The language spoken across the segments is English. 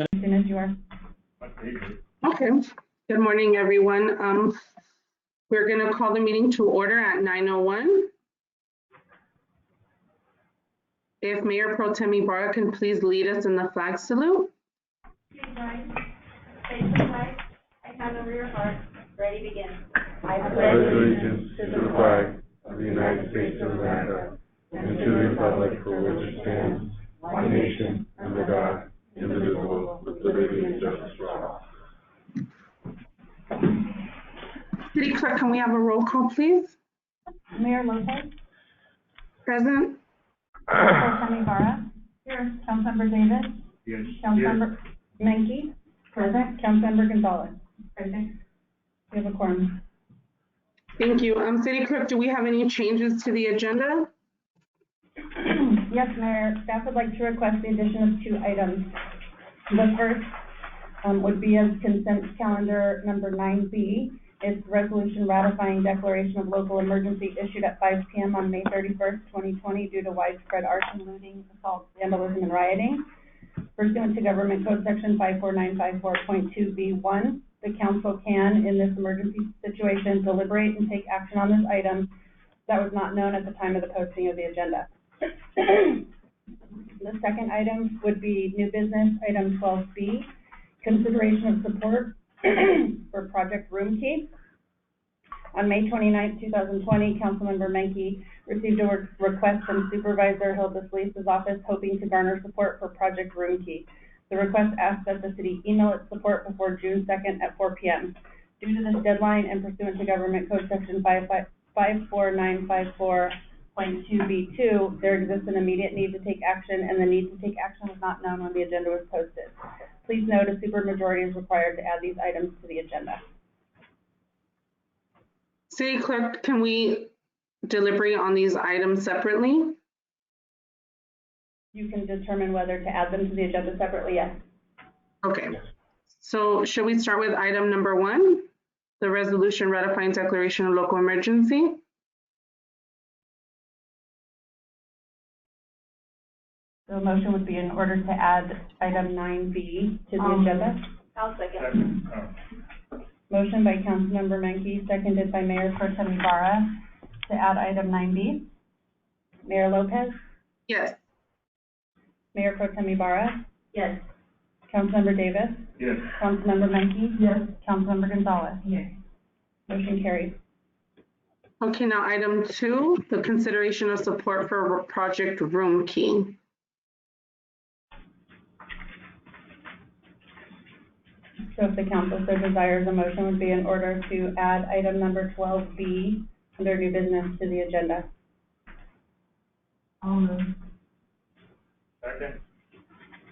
As soon as you are. Okay. Good morning, everyone. We're going to call the meeting to order at 9:01. If Mayor Pro Tem Ibarra can please lead us in the flag salute. Please rise. Face the flag. Right hand over your heart. Ready, begin. I pledge allegiance to the flag of the United States of America and to the republic for which it stands, one nation, under God, indivisible, with liberty and justice for all. City Clerk, can we have a roll call, please? Mayor Lopez. Present. Pro Tem Ibarra. Here. Councilmember Davis. Yes. Councilmember Menke. Present. Councilmember Gonzalez. Present. We have a quorum. Thank you. City Clerk, do we have any changes to the agenda? Yes, Mayor. Staff would like to request the addition of 2 items. The first would be as consent calendar number 9B. It's resolution ratifying declaration of local emergency issued at 5 p.m. on May 31st, 2020 due to widespread arson, looting, assault, vandalism, and rioting. Pursuant to Government Code Section 54954.2B1, the council can, in this emergency situation, deliberate and take action on this item that was not known at the time of the posting of the agenda. The second item would be new business, item 12B, consideration of support for Project Room Key. On May 29th, 2020, Councilmember Menke received a request from Supervisor Hilda Solis's office hoping to garner support for Project Room Key. The request asked that the city email its support before June 2nd at 4 p.m. Due to this deadline and pursuant to Government Code Section 54954.2B2, there exists an immediate need to take action, and the need to take action was not known when the agenda was posted. Please note a supermajority is required to add these items to the agenda. City Clerk, can we deliberate on these items separately? You can determine whether to add them to the agenda separately, yes. Okay. So should we start with item number 1, the resolution ratifying declaration of local emergency? The motion would be in order to add item 9B to the agenda. I'll second. Motion by Councilmember Menke, seconded by Mayor Pro Tem Ibarra to add item 9B. Mayor Lopez? Yes. Mayor Pro Tem Ibarra? Yes. Councilmember Davis? Yes. Councilmember Menke? Yes. Councilmember Gonzalez? Yes. Motion carries. Okay, now item 2, the consideration of support for Project Room Key. So if the council so desires, a motion would be in order to add item number 12B under new business to the agenda. I'll move. Second.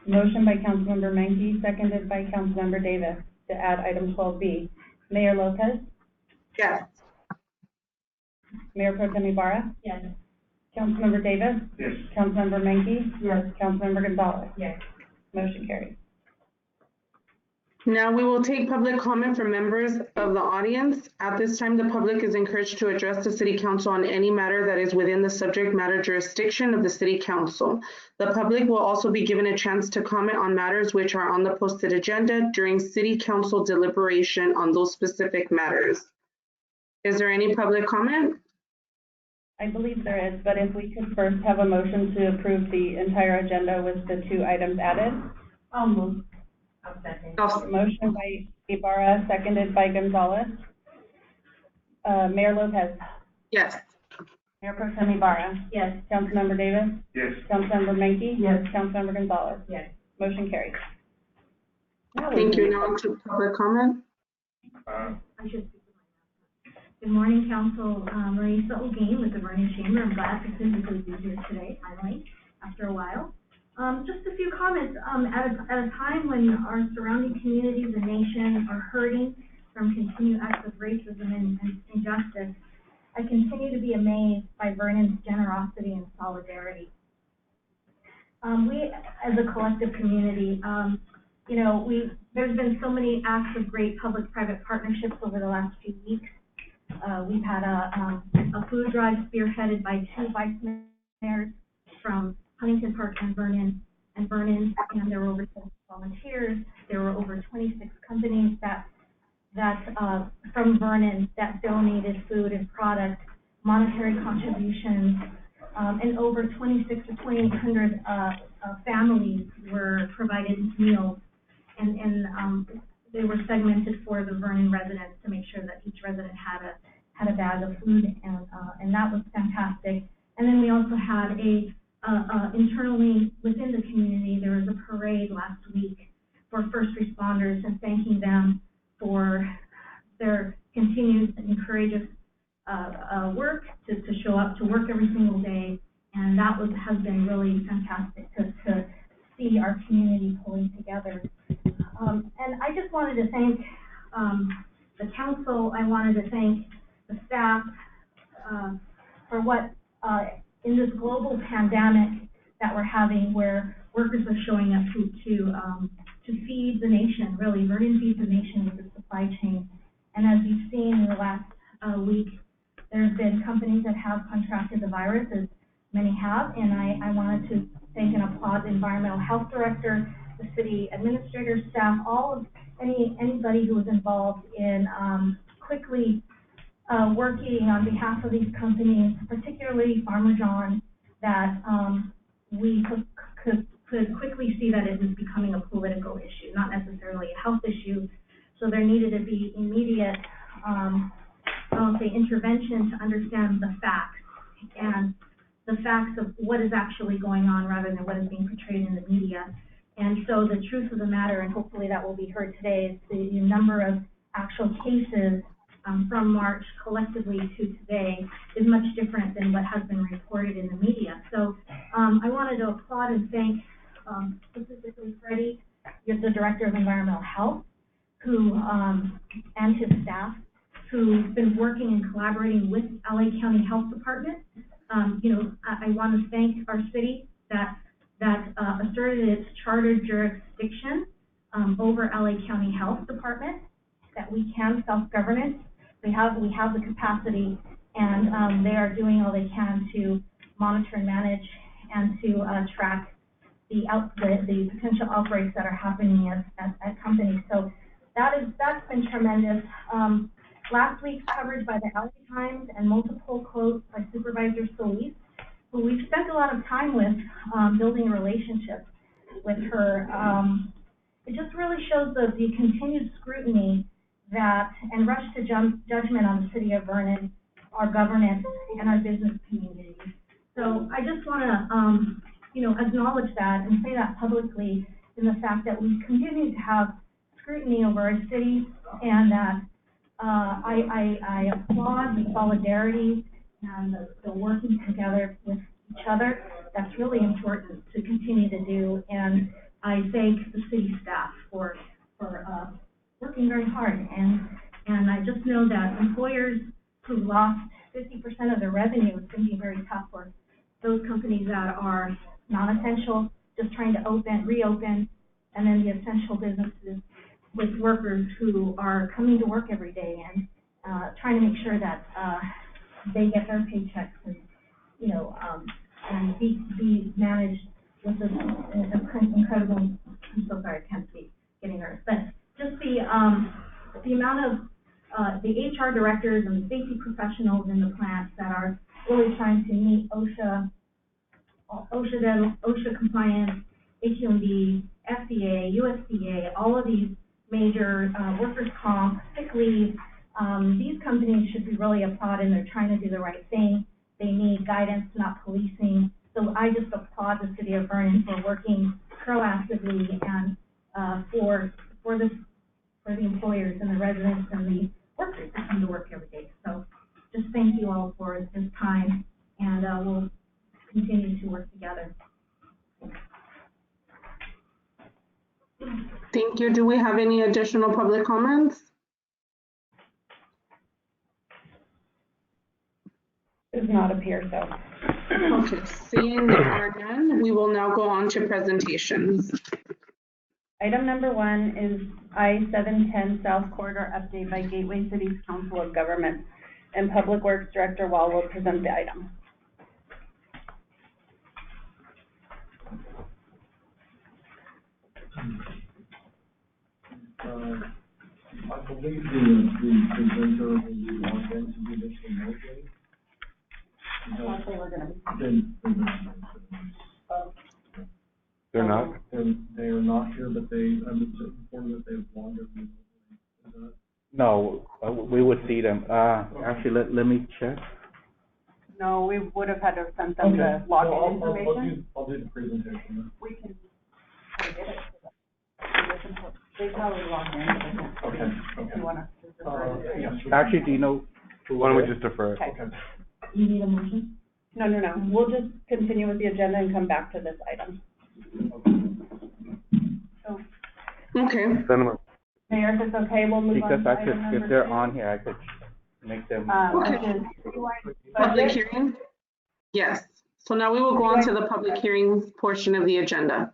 Motion by Councilmember Menke, seconded by Councilmember Davis to add item 12B. Mayor Lopez? Yes. Mayor Pro Tem Ibarra? Yes. Councilmember Davis? Yes. Councilmember Menke? Yes. Councilmember Gonzalez? Yes. Motion carries. Now we will take public comment from members of the audience. At this time, the public is encouraged to address the City Council on any matter that is within the subject matter jurisdiction of the City Council. The public will also be given a chance to comment on matters which are on the posted agenda during City Council deliberation on those specific matters. Is there any public comment? I believe there is, but if we could first have a motion to approve the entire agenda with the 2 items added. I'll move. I'll second. Motion by Ibarra, seconded by Gonzalez. Mayor Lopez? Yes. Mayor Pro Tem Ibarra? Yes. Councilmember Davis? Yes. Councilmember Menke? Yes. Councilmember Gonzalez? Yes. Motion carries. Thank you. Now to public comment. I should speak to my Good morning, Council. Marisa O'Gain with the Vernon Chamber. I'm glad to physically be here today, finally, after a while. Just a few comments. At a time when our surrounding communities and nation are hurting from continued acts of racism and injustice, I continue to be amazed by Vernon's generosity and solidarity. We, as a collective community, there's been so many acts of great public-private partnerships over the last few weeks. We've had a food drive spearheaded by 2 vice mayors from Huntington Park and Vernon, and there were over volunteers. There were over 26 companies that from Vernon that donated food and product, monetary contributions, and over 26 to 2,800 families were provided meals, and they were segmented for the Vernon residents to make sure that each resident had a bag of food, and that was fantastic. And then we also had internally within the community, there was a parade last week for first responders and thanking them for their continued and courageous work to show up to work every single day, and that has been really fantastic to see our community pulling together. And I just wanted to thank the council. I wanted to thank the staff for what in this global pandemic that we're having, where workers are showing up to feed the nation. Really, Vernon feeds the nation with the supply chain. And as you've seen in the last week, there have been companies that have contracted the virus, as many have, and I wanted to thank and applaud the environmental health director, the city administrator, staff, all of anybody who was involved in quickly working on behalf of these companies, particularly Farmer John, that we could quickly see that it was becoming a political issue, not necessarily a health issue. So there needed to be immediate, I'll say, intervention to understand the facts, and the facts of what is actually going on rather than what is being portrayed in the media. And so the truth of the matter, and hopefully that will be heard today, is the number of actual cases from March collectively to today is much different than what has been reported in the media. So I wanted to applaud and thank specifically Freddie, the Director of Environmental Health, who and his staff, who've been working and collaborating with LA County Health Department. I want to thank our city that asserted its charter jurisdiction over LA County Health Department, that we can self-governance. We have the capacity, and they are doing all they can to monitor and manage and to track the potential outbreaks that are happening at companies. So that's been tremendous. Last week's coverage by the LA Times and multiple quotes by Supervisor Solis, who we've spent a lot of time with, building a relationship with her. It just really shows the continued scrutiny and rush to judgment on the city of Vernon, our governance, and our business community. So I just want to, acknowledge that and say that publicly, in the fact that we continue to have scrutiny over our city, and that I applaud the solidarity and the working together with each other. That's really important to continue to do, and I thank the city staff for working very hard. And I just know that employers who lost 50% of their revenue, it's going to be very tough for those companies that are non-essential, just trying to reopen, and then the essential businesses with workers who are coming to work every day and trying to make sure that they get their paychecks and be managed with this incredible. I'm so sorry, I can't speak, getting nervous, but just the amount of the HR directors and the safety professionals in the plants that are really trying to meet OSHA compliance, AQMD, FDA, USDA, all of these major workers' comp, sick leave. These companies should be really applauded. They're trying to do the right thing. They need guidance, not policing. So I just applaud the city of Vernon for working proactively and for the employers and the residents and the workers that come to work every day. So just thank you all for this time, and we'll continue to work together. Thank you. Do we have any additional public comments? Does not appear so. Okay, seeing there are none, we will now go on to presentations. Item number 1 is I-710 South Corridor update by Gateway Cities Council of Governments, and Public Works Director Wall will present the item. I believe the presenter will be logged into do this remotely. I thought they were gonna be. They're not? They are not here, but I'm informed that they've logged in remotely. Is that? No, we would see them. Actually, let me check. No, we would have had to send them the login information. I'll do the presentation. We can try to get it to them. They probably logged in, but they can't. Okay. If you wanna. Yes. Actually, do you know? Why don't we just defer? Okay. You need a motion? No, we'll just continue with the agenda and come back to this item. So, Okay, Mayor, if it's okay, we'll move on Because to I item could, number if they're 2. on here, I could make them. Which Okay. is citywide public budget. hearing? Yes. So now we will go on to the public hearing portion of the agenda.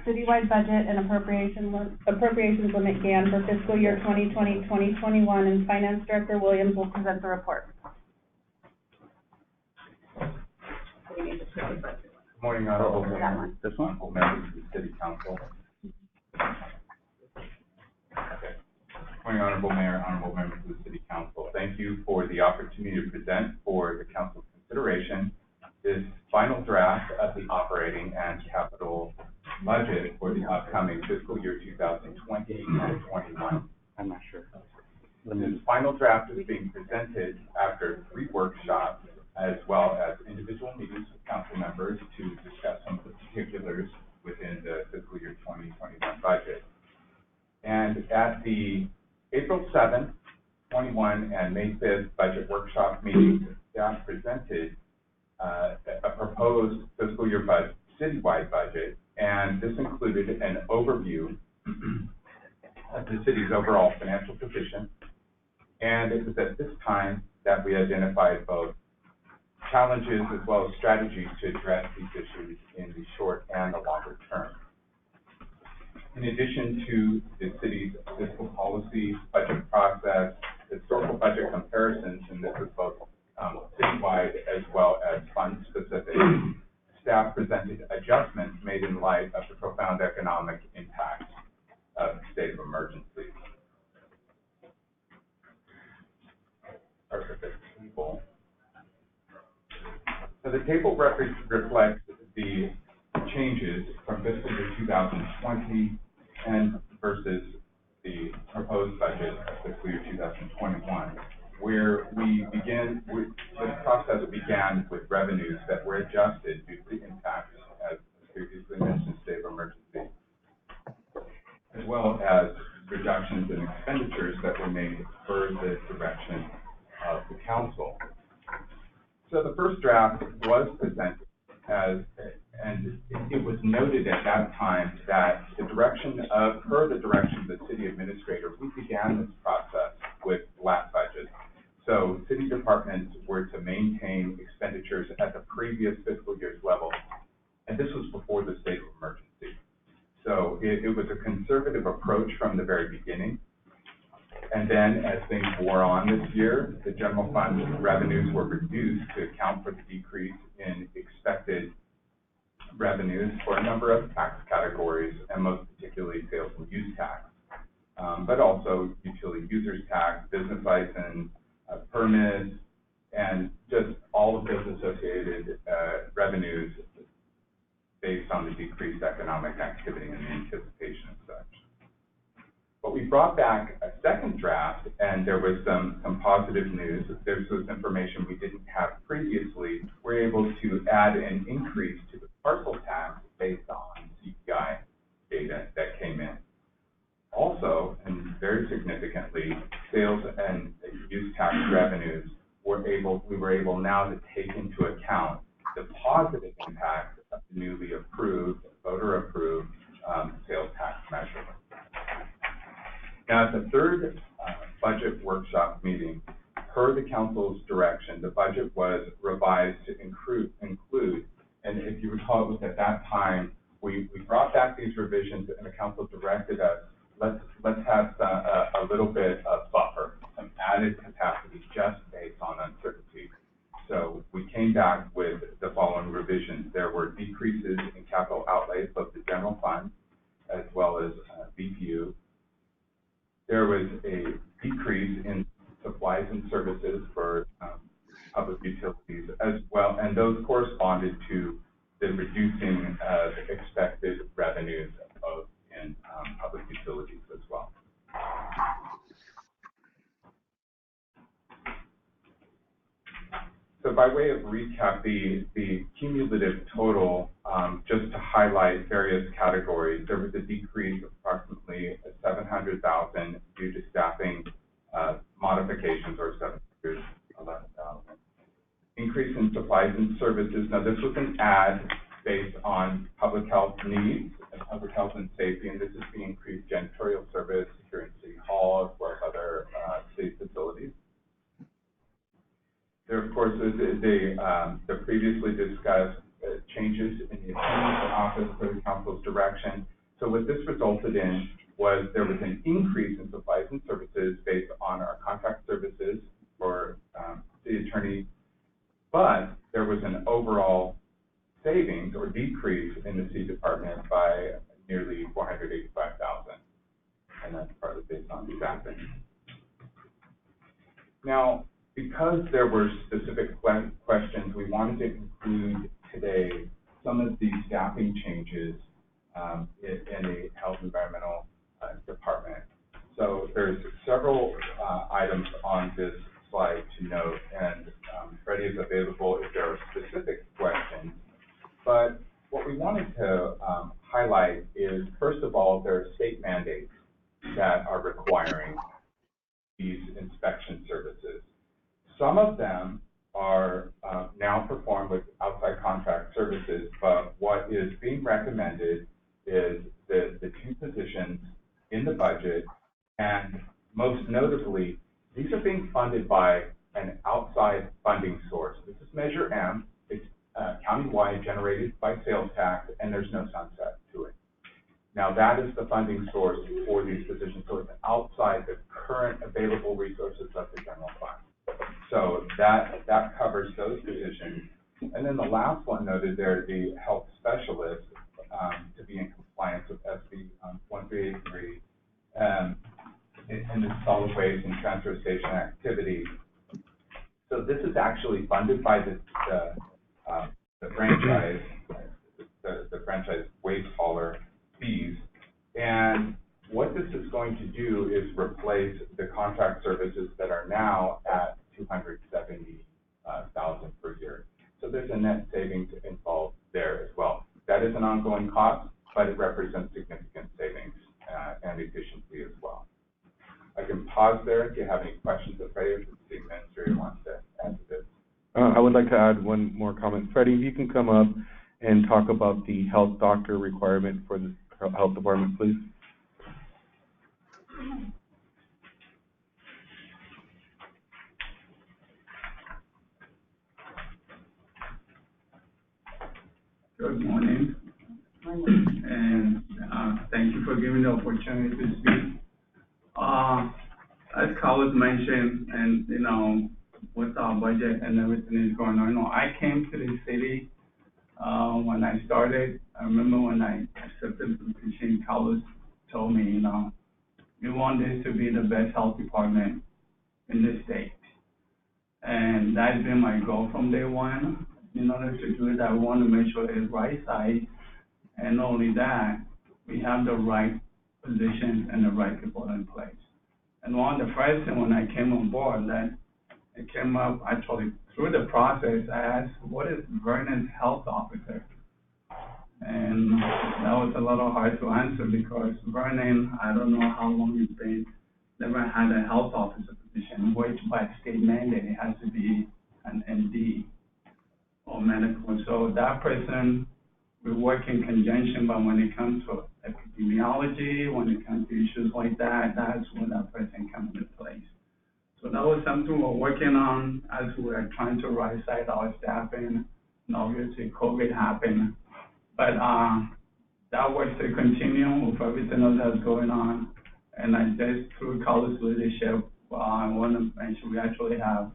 Citywide budget and appropriations limit GAN for fiscal year 2020-2021, and Finance Director Williams will present the report. Good morning, Honorable Mayor. This one? Honorable members of the City Council. Okay. Good morning, Honorable Mayor, honorable members of the City Council. Thank you for the opportunity to present for the Council's consideration this final draft of the operating and capital budget for the upcoming fiscal year 2020 and 21. I'm not sure. This final draft is being presented after 3 workshops, as well as individual meetings with council members to discuss some of the particulars within the fiscal year 2021 budget. And at the April 7th, 21, and May 5th budget workshop meetings, staff presented a proposed fiscal year citywide budget, and this included an overview of the city's overall financial position. And it was at this time that we identified both challenges as well as strategies to address these issues in the short and the longer term. In addition to the city's fiscal policy, budget process, historical budget comparisons, and this is both citywide as well as fund-specific, staff presented adjustments made in light of the profound economic impact of the state of emergency. So the table reflects the changes from fiscal year 2020 and versus the proposed budget of fiscal year 2021, where the process began with revenues that were adjusted due to the impacts, as previously mentioned, state of emergency, as well as reductions in expenditures that were made per the direction of the council. So the first draft was presented and it was noted at that time that per the direction of the city administrator, we began this process with flat budgets. So city departments were to maintain expenditures at the previous fiscal year's level, and this was before the state of emergency. So it was a conservative approach from the very beginning. And then as things wore on this year, the general fund revenues were reduced to account for the decrease in expected revenues for a number of tax categories, and most particularly sales and use tax, but also utility users tax, business license, permits, and just all of those associated revenues based on the decreased economic activity and the anticipation of such. But we brought back a second draft, and there was some positive news. This was information we didn't have previously. We're able to add an increase to the parcel tax based on CPI data that came in. Also, and very significantly, sales and use tax revenues we were able now to take into account the positive impact of the newly approved, voter-approved sales tax measure. Now, at the third budget workshop meeting, per the council's direction, the budget was revised to include, and if you recall, it was at that time, we brought back these revisions and the council directed us, let's have a little bit of buffer, some added capacity just based on uncertainty. So we came back with the following revisions. There were decreases in capital outlays of the general fund, as well well as BPU. There was a decrease in supplies and services for public utilities as well, and those corresponded to the reducing of expected revenues in public utilities as well. So by way of recap, the cumulative total, just to highlight various categories, there was a decrease of approximately $700,000 due to staffing modifications, or $711,000. Increase in supplies and services. Now, this was an add based on public health needs and public health and safety, and this is the increased janitorial service here in City Hall as well as other city facilities. There, of course, is the previously discussed changes in the attendance office for the council's direction. So what this resulted in was there was an increase in supplies and services based on our contract services for city attorney, but there was an overall savings or decrease in the city department by nearly $485,000, and that's partly based on staffing. Now, because there were specific questions, we wanted to include today some of the staffing changes in the health environmental department. So there's several items on this slide to note, and Freddie is available if there are specific questions. But what we wanted to highlight is, first of all, there are state mandates that are requiring these inspection services. Some of them are now performed with outside contract services, but what is being recommended is the two positions in the budget, and most notably, these are being funded by an outside funding source. This is Measure M. It's countywide, generated by sales tax, and there's no sunset to it. Now, that is the funding source for these positions, so it's outside the current available resources of the general fund. So that covers those positions. And then the last one noted there, the health specialist, to be in compliance with SB 1383, in the solid waste and transfer station activity. So this is actually funded by the franchise, the franchise waste hauler fees. And what this is going to do is replace the contract services that are now at $270,000 per year. So there's a net savings involved there as well. That is an ongoing cost, but it represents significant savings and efficiency as well. I can pause there if you have any questions of Freddie, if the city administrator wants to add to this. I would like to add one more comment. Freddie, if you can come up and talk about the health doctor requirement for the health department, please. Good morning, and thank you for giving the opportunity to speak. As Carlos mentioned, and you know, with our budget and everything is going on, I came to the city when I started. I remember when I accepted the position, Carlos told me, you know, we want this to be the best health department in the state, and that's been my goal from day one. In order to do it, I want to make sure it's right size, and not only that, we have the right positions and the right people in place. And one of the first things when I came on board, that it came up actually through the process, I asked, what is Vernon's health officer? And that was a little hard to answer because Vernon, I don't know how long it's been, never had a health officer position, which by state mandate, it has to be an MD. Or medical. So that person, we work in conjunction, but when it comes to epidemiology, when it comes to issues like that, that's when that person comes into place. So that was something we're working on as we're trying to right-side our staffing, and obviously COVID happened. But that work to continue with everything else that's going on. And I just, through Carlos' leadership, I want to mention we actually have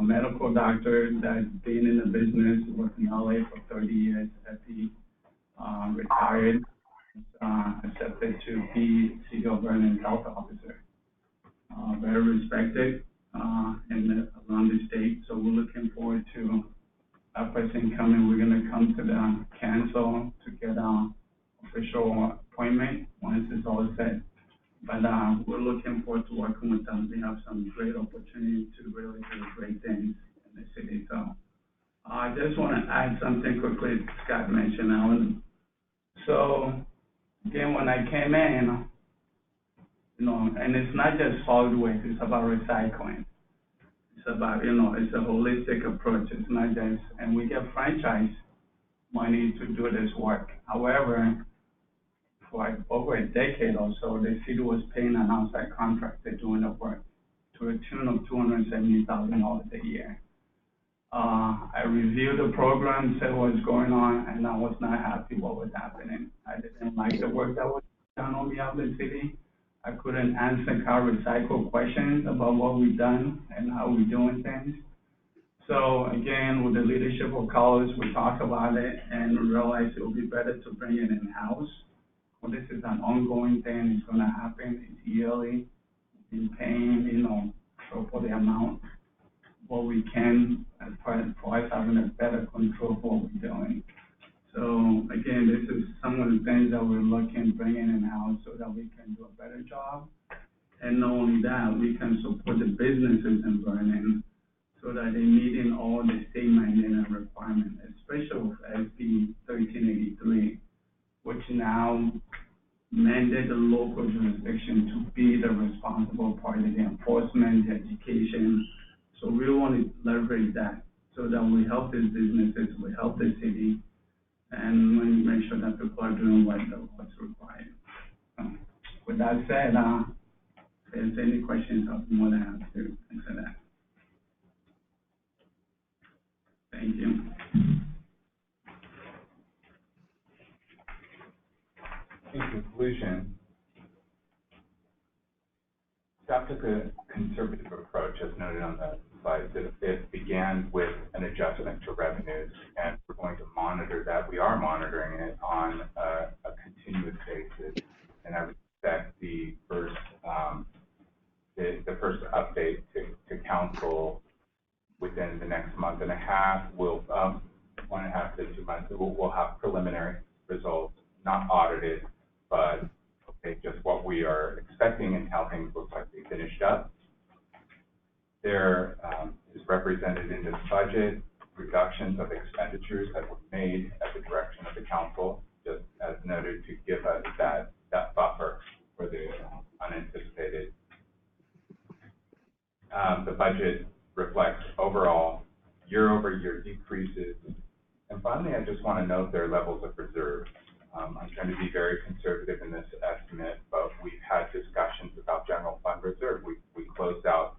medical doctor that's been in the business, worked in LA for 30 years, retired. accepted to be City of Vernon's health officer. Very respected around the state, so we're looking forward to that person coming. We're gonna come to the council to get an official appointment once it's all set. But we're looking forward to working with them. They have some great opportunities to really do great things in the city. So I just want to add something quickly. Scott mentioned Alan. So again, when I came in, and it's not just solid waste, it's about recycling. It's about, it's a holistic approach. It's not just, and we get franchise money to do this work. However, for over a decade or so, the city was paying an outside contractor doing the work to a tune of $270,000 a year. I reviewed the program, said what was going on, and I was not happy what was happening. I didn't like the work that was done on behalf of the city. I couldn't answer car recycle questions about what we've done and how we're doing things. So again, with the leadership of Carlos, we talked about it and realized it would be better to bring it in-house. Well, this is an ongoing thing. It's going to happen. It's yearly. We've been paying, for the amount, what we can, as part of for us having a better control of what we're doing. So again, this is some of the things that we're looking, bringing in-house so that we can do a better job. And not only that, we can support the businesses in Vernon so that they're meeting all the state mandated requirements, especially with SB 1383, which now mandate the local jurisdiction to be the responsible party, the enforcement, the education. So we want to leverage that so that we help these businesses, we help the city, and we make sure that people are doing what's required. With that said, if there's any questions, I'll be more than happy to answer that. Thank you. In conclusion, staff took a conservative approach, as noted on the slide. It began with an adjustment to revenues, and we're going to monitor that. We are monitoring it on a continuous basis, and I would expect the first update to council within the next month and a half. 1.5 to 2 months. We'll have preliminary results, not audited, but just what we are expecting and how things look like they finished up. There is represented in this budget reductions of expenditures that were made at the direction of the council, just as noted, to give us that buffer for the unanticipated. The budget reflects overall year-over-year decreases. And finally, I just want to note their levels of reserve. I'm trying to be very conservative in this estimate, but we've had discussions about general fund reserve. We closed out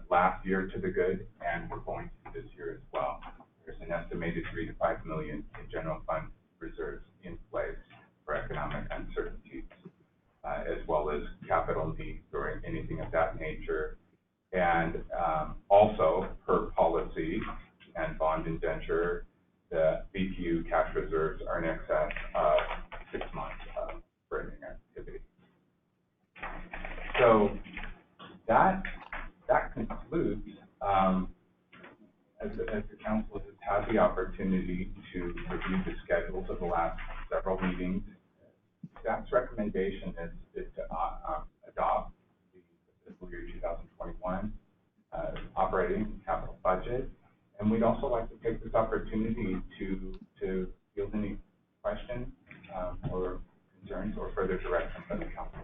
last year to the good, and we're going to this year as well. There's an estimated $3 to $5 million in general fund reserves in place for economic uncertainties, as well as capital needs or anything of that nature. And also, per policy and bond indenture, the BPU cash reserves are in excess of 6 months of operating activity. So that concludes, as the council has had the opportunity to review the schedules of the last several meetings. Staff's recommendation is to adopt the fiscal year 2021 operating capital budget. And we'd also like to take this opportunity to field any questions or concerns or further direction from the council.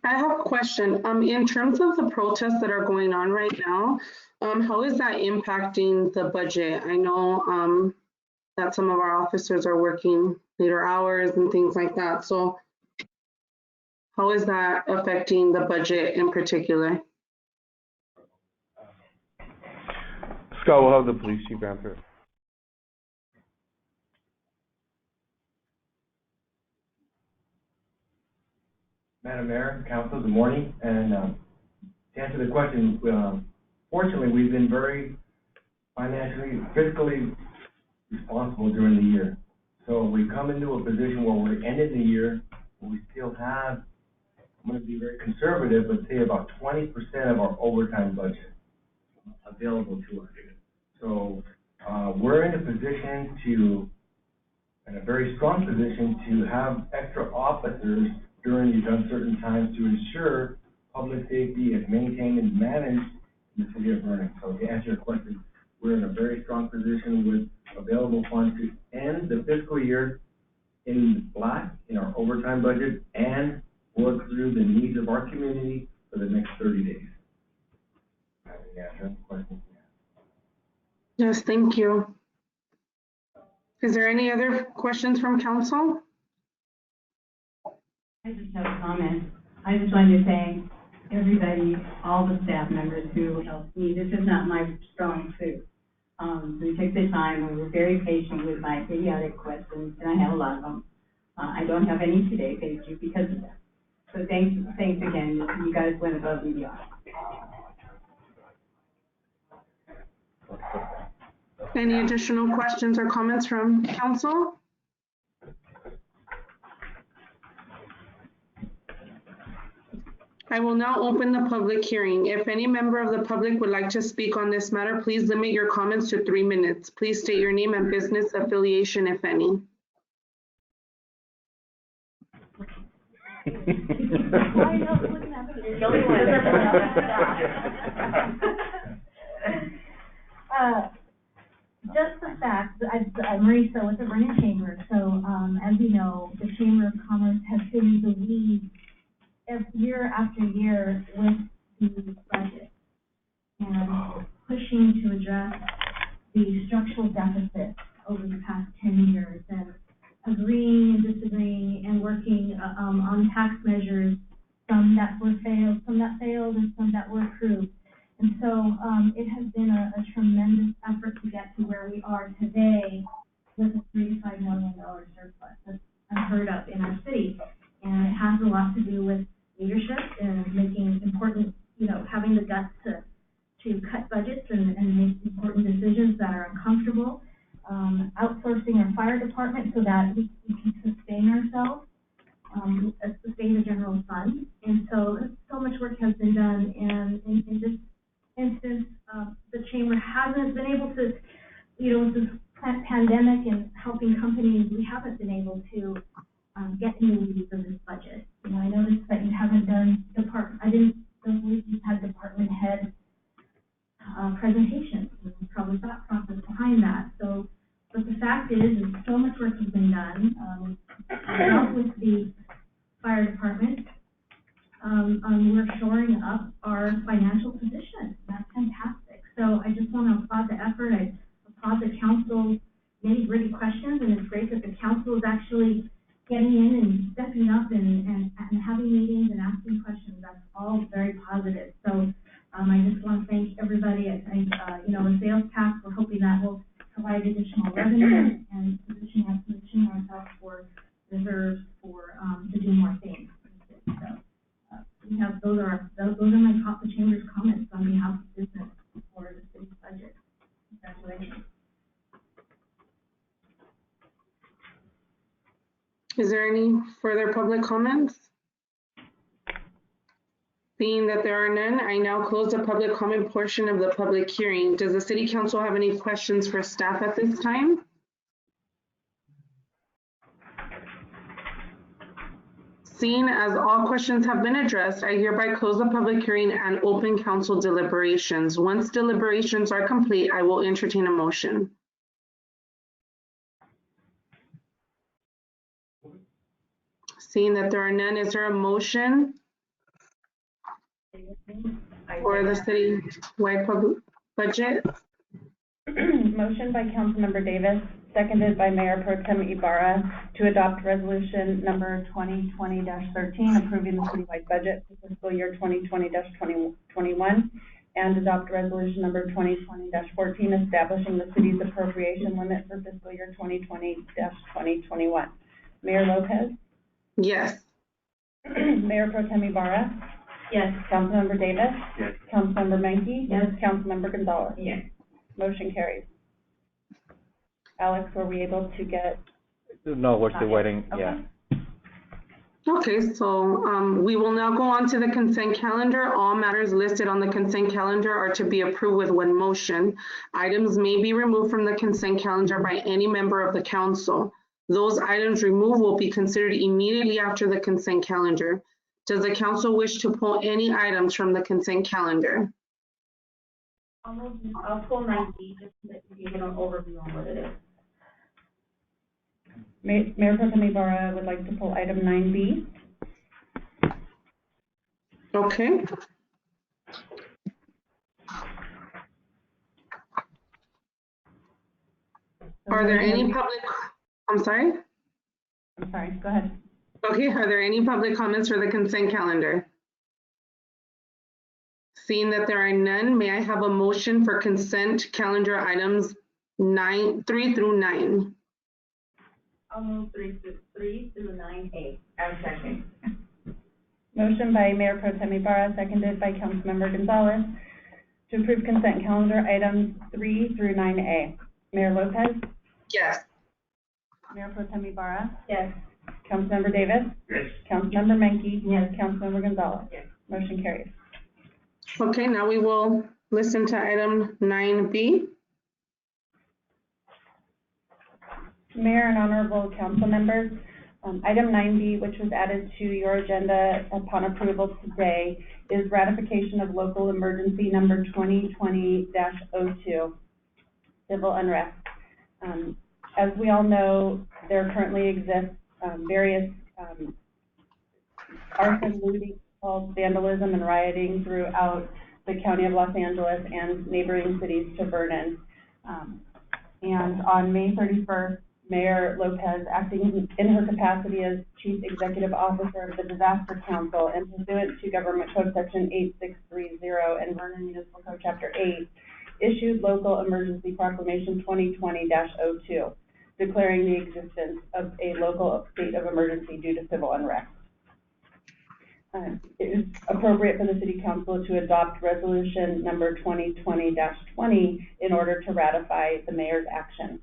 I have a question. In terms of the protests that are going on right now, how is that impacting the budget? I know that some of our officers are working later hours and things like that. So how is that affecting the budget in particular? Scott will have the police chief answer. Madam Mayor, Council, good morning. And to answer the question, fortunately, we've been very financially, fiscally responsible during the year. So we come into a position where we're ending the year, and we still have, I'm gonna be very conservative, but say about 20% of our overtime budget available to us. So, we're in a position in a very strong position to have extra officers during these uncertain times to ensure public safety is maintained and managed in the city of Vernon. So to answer your question, we're in a very strong position with available funds to end the fiscal year in the black in our overtime budget and work through the needs of our community for the next 30 days. Answer questions? Yes, thank you. Is there any other questions from council? I just have a comment. I just wanted to thank everybody, all the staff members who helped me. This is not my strong suit. We took the time and were very patient with my idiotic questions, and I have a lot of them. I don't have any today, thank you, because of that. So thanks again. You guys went above and beyond. Any additional questions or comments from council? I will now open the public hearing. If any member of the public would like to speak on this matter, please limit your comments to 3 minutes. Please state your name and business affiliation, if any. Just the fact that I'm Marisa with the Vernon Chamber. So, as you know, the Chamber of Commerce has been the lead year after year with the budget and pushing to address the structural deficit over the past 10 years and agreeing and disagreeing and working on tax measures, some that failed, and some that were approved. And so it has been a tremendous effort to get to where we are today with a $35 million surplus. That's unheard of in our city. And it has a lot to do with leadership and making important, having the guts to cut budgets and make important decisions that are uncomfortable. Outsourcing our fire department so that we can sustain ourselves, sustain the general fund. And so much work has been done, and in this instance, the chamber hasn't been able to, with this pandemic and helping companies, we haven't been able to get new leads of this budget. I noticed that you haven't done I didn't believe you had department head presentations. There's probably thought process behind that. So, but the fact is so much work has been done. With the fire department, we're shoring up our financial position. That's fantastic. So I just want to applaud the effort. I applaud the council's nitty-gritty questions, and it's great that the council is actually getting in and stepping up and having meetings and asking questions. That's all very positive. So I just want to thank everybody. I think, the sales tax, we're hoping that will provide additional revenue and positioning ourselves for reserves to do more things. So those are the chamber's comments on behalf of business for the city's budget. Congratulations. Is there any further public comments? Seeing that there are none, I now close the public comment portion of the public hearing. Does the city council have any questions for staff at this time? Seeing as all questions have been addressed, I hereby close the public hearing and open council deliberations. Once deliberations are complete, I will entertain a motion. Seeing that there are none, is there a motion for the city-wide public budget? Motion by Councilmember Davis, seconded by Mayor Pro Tem Ibarra, to adopt resolution number 2020-13, approving the citywide budget for fiscal year 2020-2021, and adopt resolution number 2020-14, establishing the city's appropriation limit for fiscal year 2020-2021. Mayor Lopez? Yes. Mayor Pro Tem Ibarra? Yes. Councilmember Davis? Yes. Councilmember Menke? Yes. Councilmember Gonzalez? Yes. Motion carries. Alex, were we able to get No, we're still Not yet. waiting, Okay. yeah. Okay, so we will now go on to the consent calendar. All matters listed on the consent calendar are to be approved with one motion. Items may be removed from the consent calendar by any member of the council. Those items removed will be considered immediately after the consent calendar. Does the council wish to pull any items from the consent calendar? I'll pull 9B, just so that you get an overview on what it is. Mayor Pro Tem Ibarra would like to pull item 9B. Okay. Are there any public, I'm sorry? I'm sorry, go ahead. Okay, are there any public comments for the consent calendar? Seeing that there are none, may I have a motion for consent calendar items 3 through 9? I'll move 3 through 9A. As second. Motion by Mayor Pro Tem Ibarra, seconded by Councilmember Gonzalez, to approve consent calendar items 3 through 9A. Mayor Lopez? Yes. Mayor Pro Tem Ibarra? Yes. Councilmember Davis? Yes. Councilmember Menke? Yes. Councilmember Gonzalez? Yes. Motion carries. Okay, now we will listen to item 9B. Mayor and honorable council members, item 9B, which was added to your agenda upon approval today, is ratification of local emergency number 2020-02, civil unrest. As we all know, there currently exists various arson, looting, assault, vandalism, and rioting throughout the county of Los Angeles and neighboring cities to Vernon. And on May 31st, Mayor Lopez, acting in her capacity as Chief Executive Officer of the Disaster Council and pursuant to Government Code Section 8630 and Vernon Municipal Code Chapter 8, issued Local Emergency Proclamation 2020-02, declaring the existence of a local state of emergency due to civil unrest. It is appropriate for the City Council to adopt resolution number 2020-20 in order to ratify the mayor's action.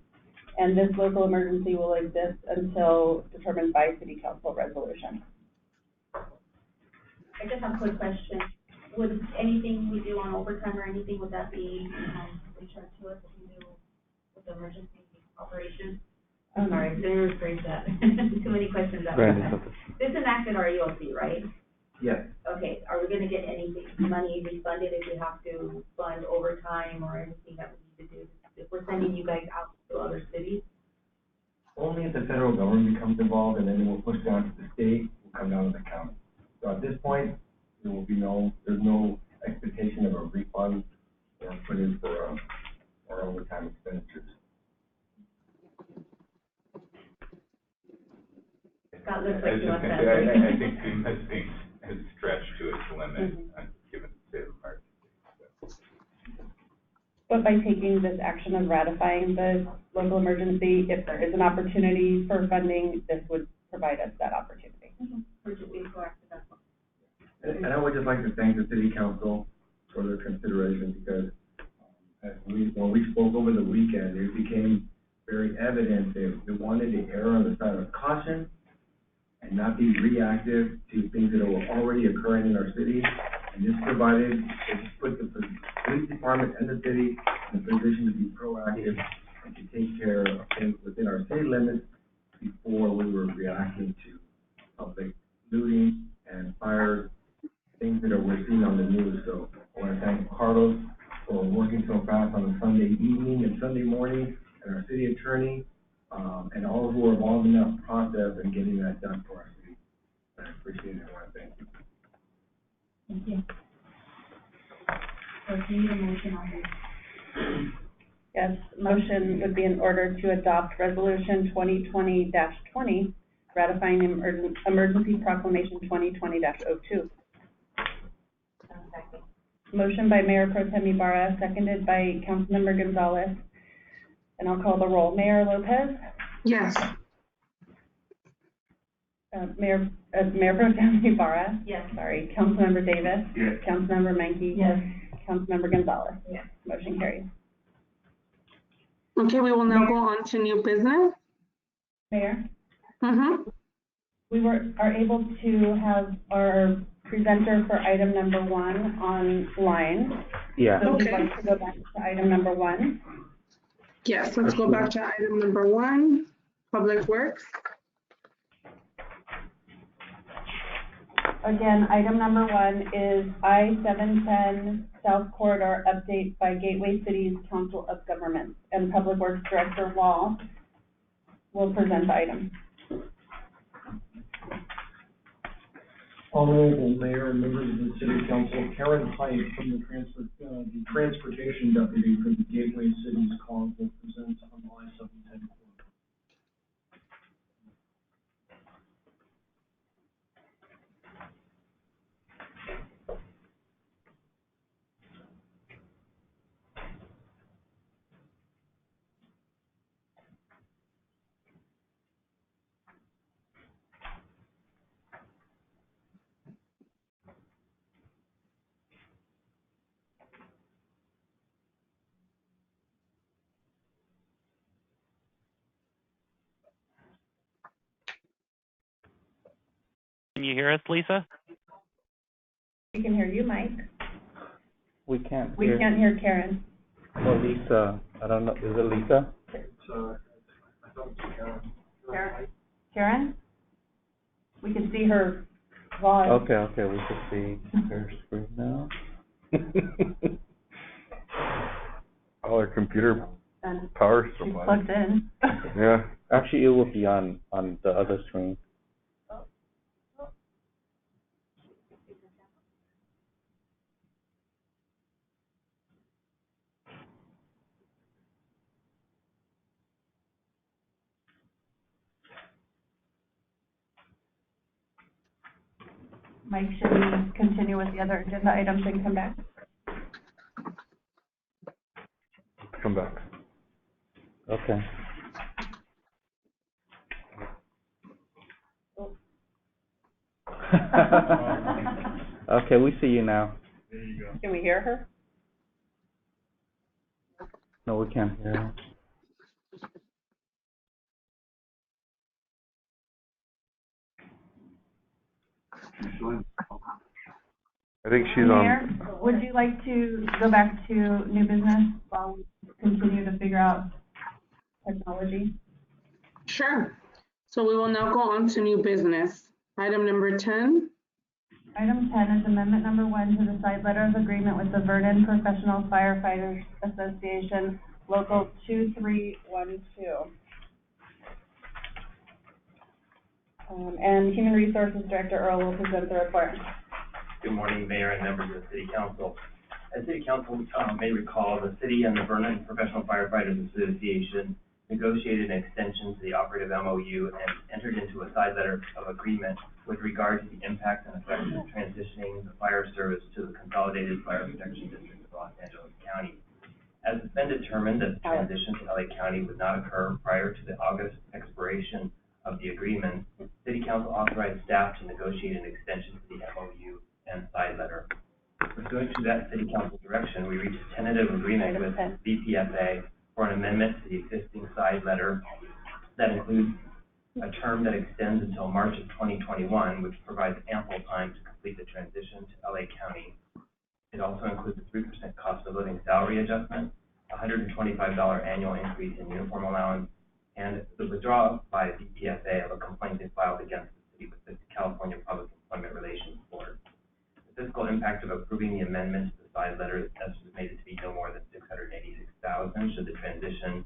And this local emergency will exist until determined by City Council resolution. I just have a quick question. Would anything we do on overtime or anything, would that be, returned to us if we do with the emergency operation? I'm sorry, let me rephrase that. Too many questions at Right, once. it's okay. This enacted our EOC, right? Yes. Okay, are we gonna get anything, money refunded if we have to fund overtime or anything that we need to do? If we're sending you guys out to other cities? Only if the federal government becomes involved, and then it will push down to the state, will come down to the county. So at this point, there will be there's no expectation of a refund or put in for our overtime expenditures. Scott looks like you want that. I think FEMA has stretched to its limit, given the state of emergency. But by taking this action of ratifying the local emergency, if there is an opportunity for funding, this would provide us that opportunity. We're just being proactive, that's all. And I would just like to thank the city council for their consideration, because when we spoke over the weekend, it became very evident that they wanted to err on the side of caution and not be reactive to things that were already occurring in our city. And this put the police department and the city in a position to be proactive and to take care of things within our city limits before we were reacting to public looting and fires, things that we're seeing on the news. So I want to thank Carlos for working so fast on a Sunday evening and Sunday morning, and our city attorney, and all who are involved in that process and getting that done for our city. I appreciate it. I want to thank you. Thank you. So do you need a motion on this? Yes, motion would be in order to adopt resolution 2020-20, ratifying emergency proclamation 2020-02. Motion by Mayor Pro Tem Ibarra, seconded by Councilmember Gonzalez. And I'll call the roll. Mayor Lopez? Yes. Mayor Pro Tem Ibarra? Yes. Sorry, Councilmember Davis? Yes. Councilmember Menke? Yes. Councilmember Gonzalez? Yes. Motion carries. Okay, we will now go on to new business. Mayor, Mm-hmm. are able to have our presenter for item number 1 online. Yeah. So if you'd Okay. like to go back to item number 1. Yes, let's go back to item number 1, Public Works. Again, item number 1 is I-710 South Corridor update by Gateway Cities Council of Governments, and Public Works Director Wall will present the item. Honorable Mayor and members of the City Council, Karen Height from the Transportation Deputy for the Gateway Cities Council will present on the I-710 corridor. Can you hear us, Lisa? We can hear you, Mike. We can't We hear. can't hear Karen. Well, Lisa, I don't know, is it Lisa? I thought it was Karen. Karen? We can see her volume. Okay, we can see her screen now. All our computer And power she's supply. plugged in. Yeah. Actually, it will be on the other screen. Mike, should we continue with the other agenda items and come back? Come back. Okay. Okay, we see you now. There you go. Can we hear her? No, we can't hear her. I think she's on. Mayor, would you like to go back to new business while we continue to figure out technology? Sure. So we will now go on to new business. Item number 10. Item 10 is amendment number 1 to the side letter of agreement with the Vernon Professional Firefighters Association, Local 2312. And Human Resources Director Earl will present the report. Good morning, Mayor and members of the City Council. As City Council may recall, the City and the Vernon Professional Firefighters Association negotiated an extension to the operative MOU and entered into a side letter of agreement with regard to the impact and effects of transitioning the fire service to the Consolidated Fire Protection District of Los Angeles County. As it's been determined that the transition to LA County would not occur prior to the August expiration of the agreement, City Council authorized staff to negotiate an extension to the MOU and side letter. Pursuant to that City Council direction, we reached a tentative agreement with VPFA for an amendment to the existing side letter that includes a term that extends until March of 2021, which provides ample time to complete the transition to LA County. It also includes a 3% cost of living salary adjustment, a $125 annual increase in uniform allowance, and the withdrawal by VPFA of a complaint they filed against the city with the California Public Employment Relations Board. The fiscal impact of approving the amendment to the side letter is estimated to be no more than $686,000 should the transition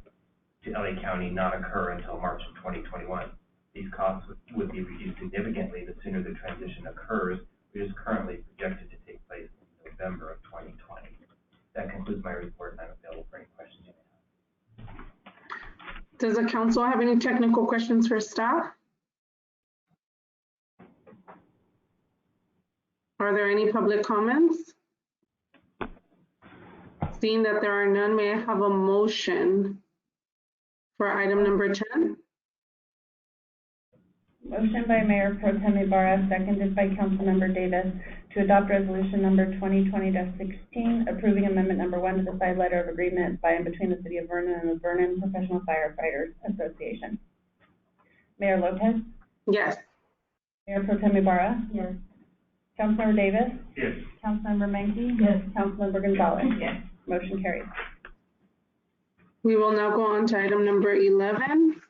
to LA County not occur until March of 2021. These costs would be reduced significantly the sooner the transition occurs, which is currently projected to take place in November of 2020. That concludes my report, and I'm available for any questions you may have. Does the council have any technical questions for staff? Are there any public comments? Seeing that there are none, may I have a motion for item number 10? Motion by Mayor Pro Tem Ibarra, seconded by Councilmember Davis, to adopt resolution number 2020-16, approving amendment number 1 to the side letter of agreement by and between the City of Vernon and the Vernon Professional Firefighters Association. Mayor Lopez, Yes. Mayor Pro Tem Ibarra, Yes. Councilmember Davis, Yes. Councilmember Menke, Yes. Councilmember Gonzalez. Yes. Motion carries. We will now go on to item number 11.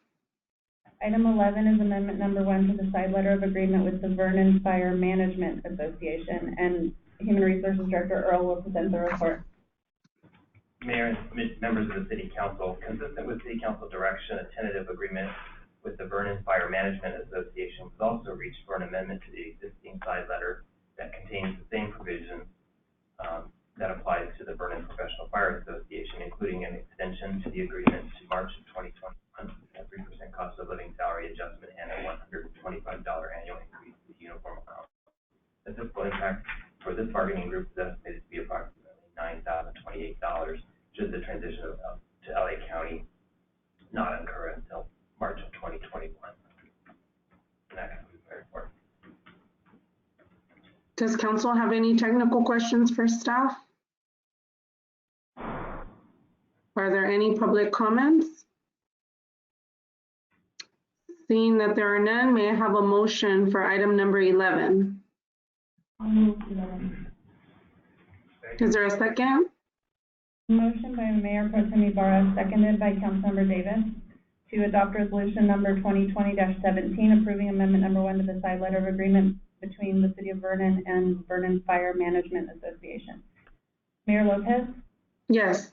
Item 11 is amendment number 1 to the side letter of agreement with the Vernon Fire Management Association, and Human Resources Director Earl will present the report. Mayor and members of the City Council, consistent with City Council direction, a tentative agreement with the Vernon Fire Management Association was also reached for an amendment to the existing side letter that contains the same provisions that applies to the Vernon Professional Fire Association, including an extension to the agreement to March of 2021, a 3% cost of living salary adjustment, and a $125 annual increase to the uniform allowance. The fiscal impact for this bargaining group is estimated to be approximately $9,028 should the transition to LA County not occur until March of 2021. And that concludes my report. Does council have any technical questions for staff? Are there any public comments? Seeing that there are none, may I have a motion for item number 11? I'll move 11. Is there a second? Motion by Mayor Pro Tem Ibarra, seconded by Councilmember Davis, to adopt resolution number 2020-17, approving amendment number 1 to the side letter of agreement between the City of Vernon and Vernon Fire Management Association. Mayor Lopez, Yes.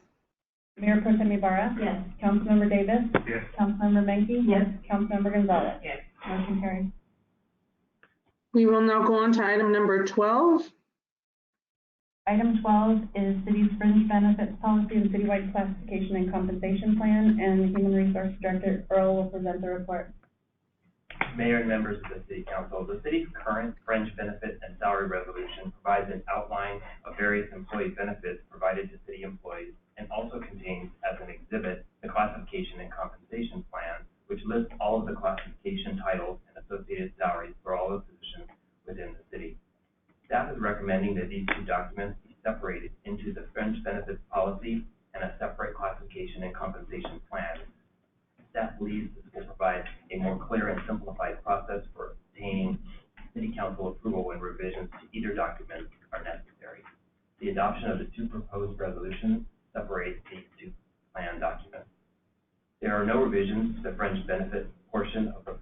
Mayor Pro Tem Ibarra, Yes. Councilmember Davis, Yes. Councilmember Menke, Yes. Councilmember Gonzalez. Yes. Motion carries. We will now go on to item number 12. Item 12 is city's fringe benefits policy and citywide classification and compensation plan, and Human Resource Director Earl will present the report. Mayor and members of the City Council, the city's current fringe benefit and salary resolution provides an outline of various employee benefits provided to city employees and also contains as an exhibit the classification and compensation plan, which lists all of the classification titles and associated salaries for all the positions within the city. Staff is recommending that these two documents be separated into the fringe benefits policy and a separate classification and compensation plan. Staff believes this will provide a more clear and simplified process for obtaining City Council approval when revisions to either document are necessary. The adoption of the two proposed resolutions separates these two plan documents. There are no revisions to the fringe benefit portion of the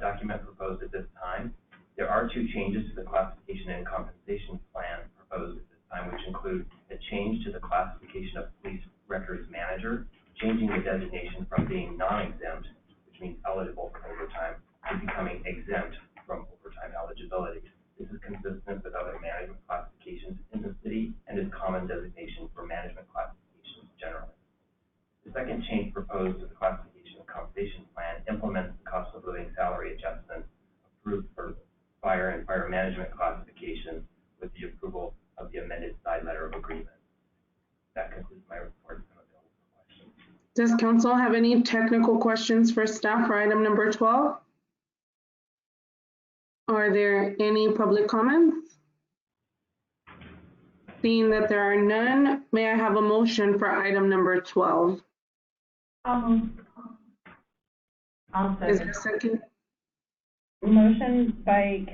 document proposed at this time. There are two changes to the classification and compensation plan proposed at this time, which include a change to the classification of police records manager, changing the designation from being non-exempt, which means eligible for overtime, to becoming exempt from overtime eligibility. This is consistent with other management classifications in the city and is common designation for management classifications generally. The second change proposed to the classification and compensation plan implements the cost of living salary adjustments approved for fire and fire management classifications with the approval of the amended side letter of agreement. That concludes my report. I'm available for questions. Does council have any technical questions for staff for item number 12? Are there any public comments? Seeing that there are none, may I have a motion for item number 12? I'll move. I'll Is there second. a second? Motion by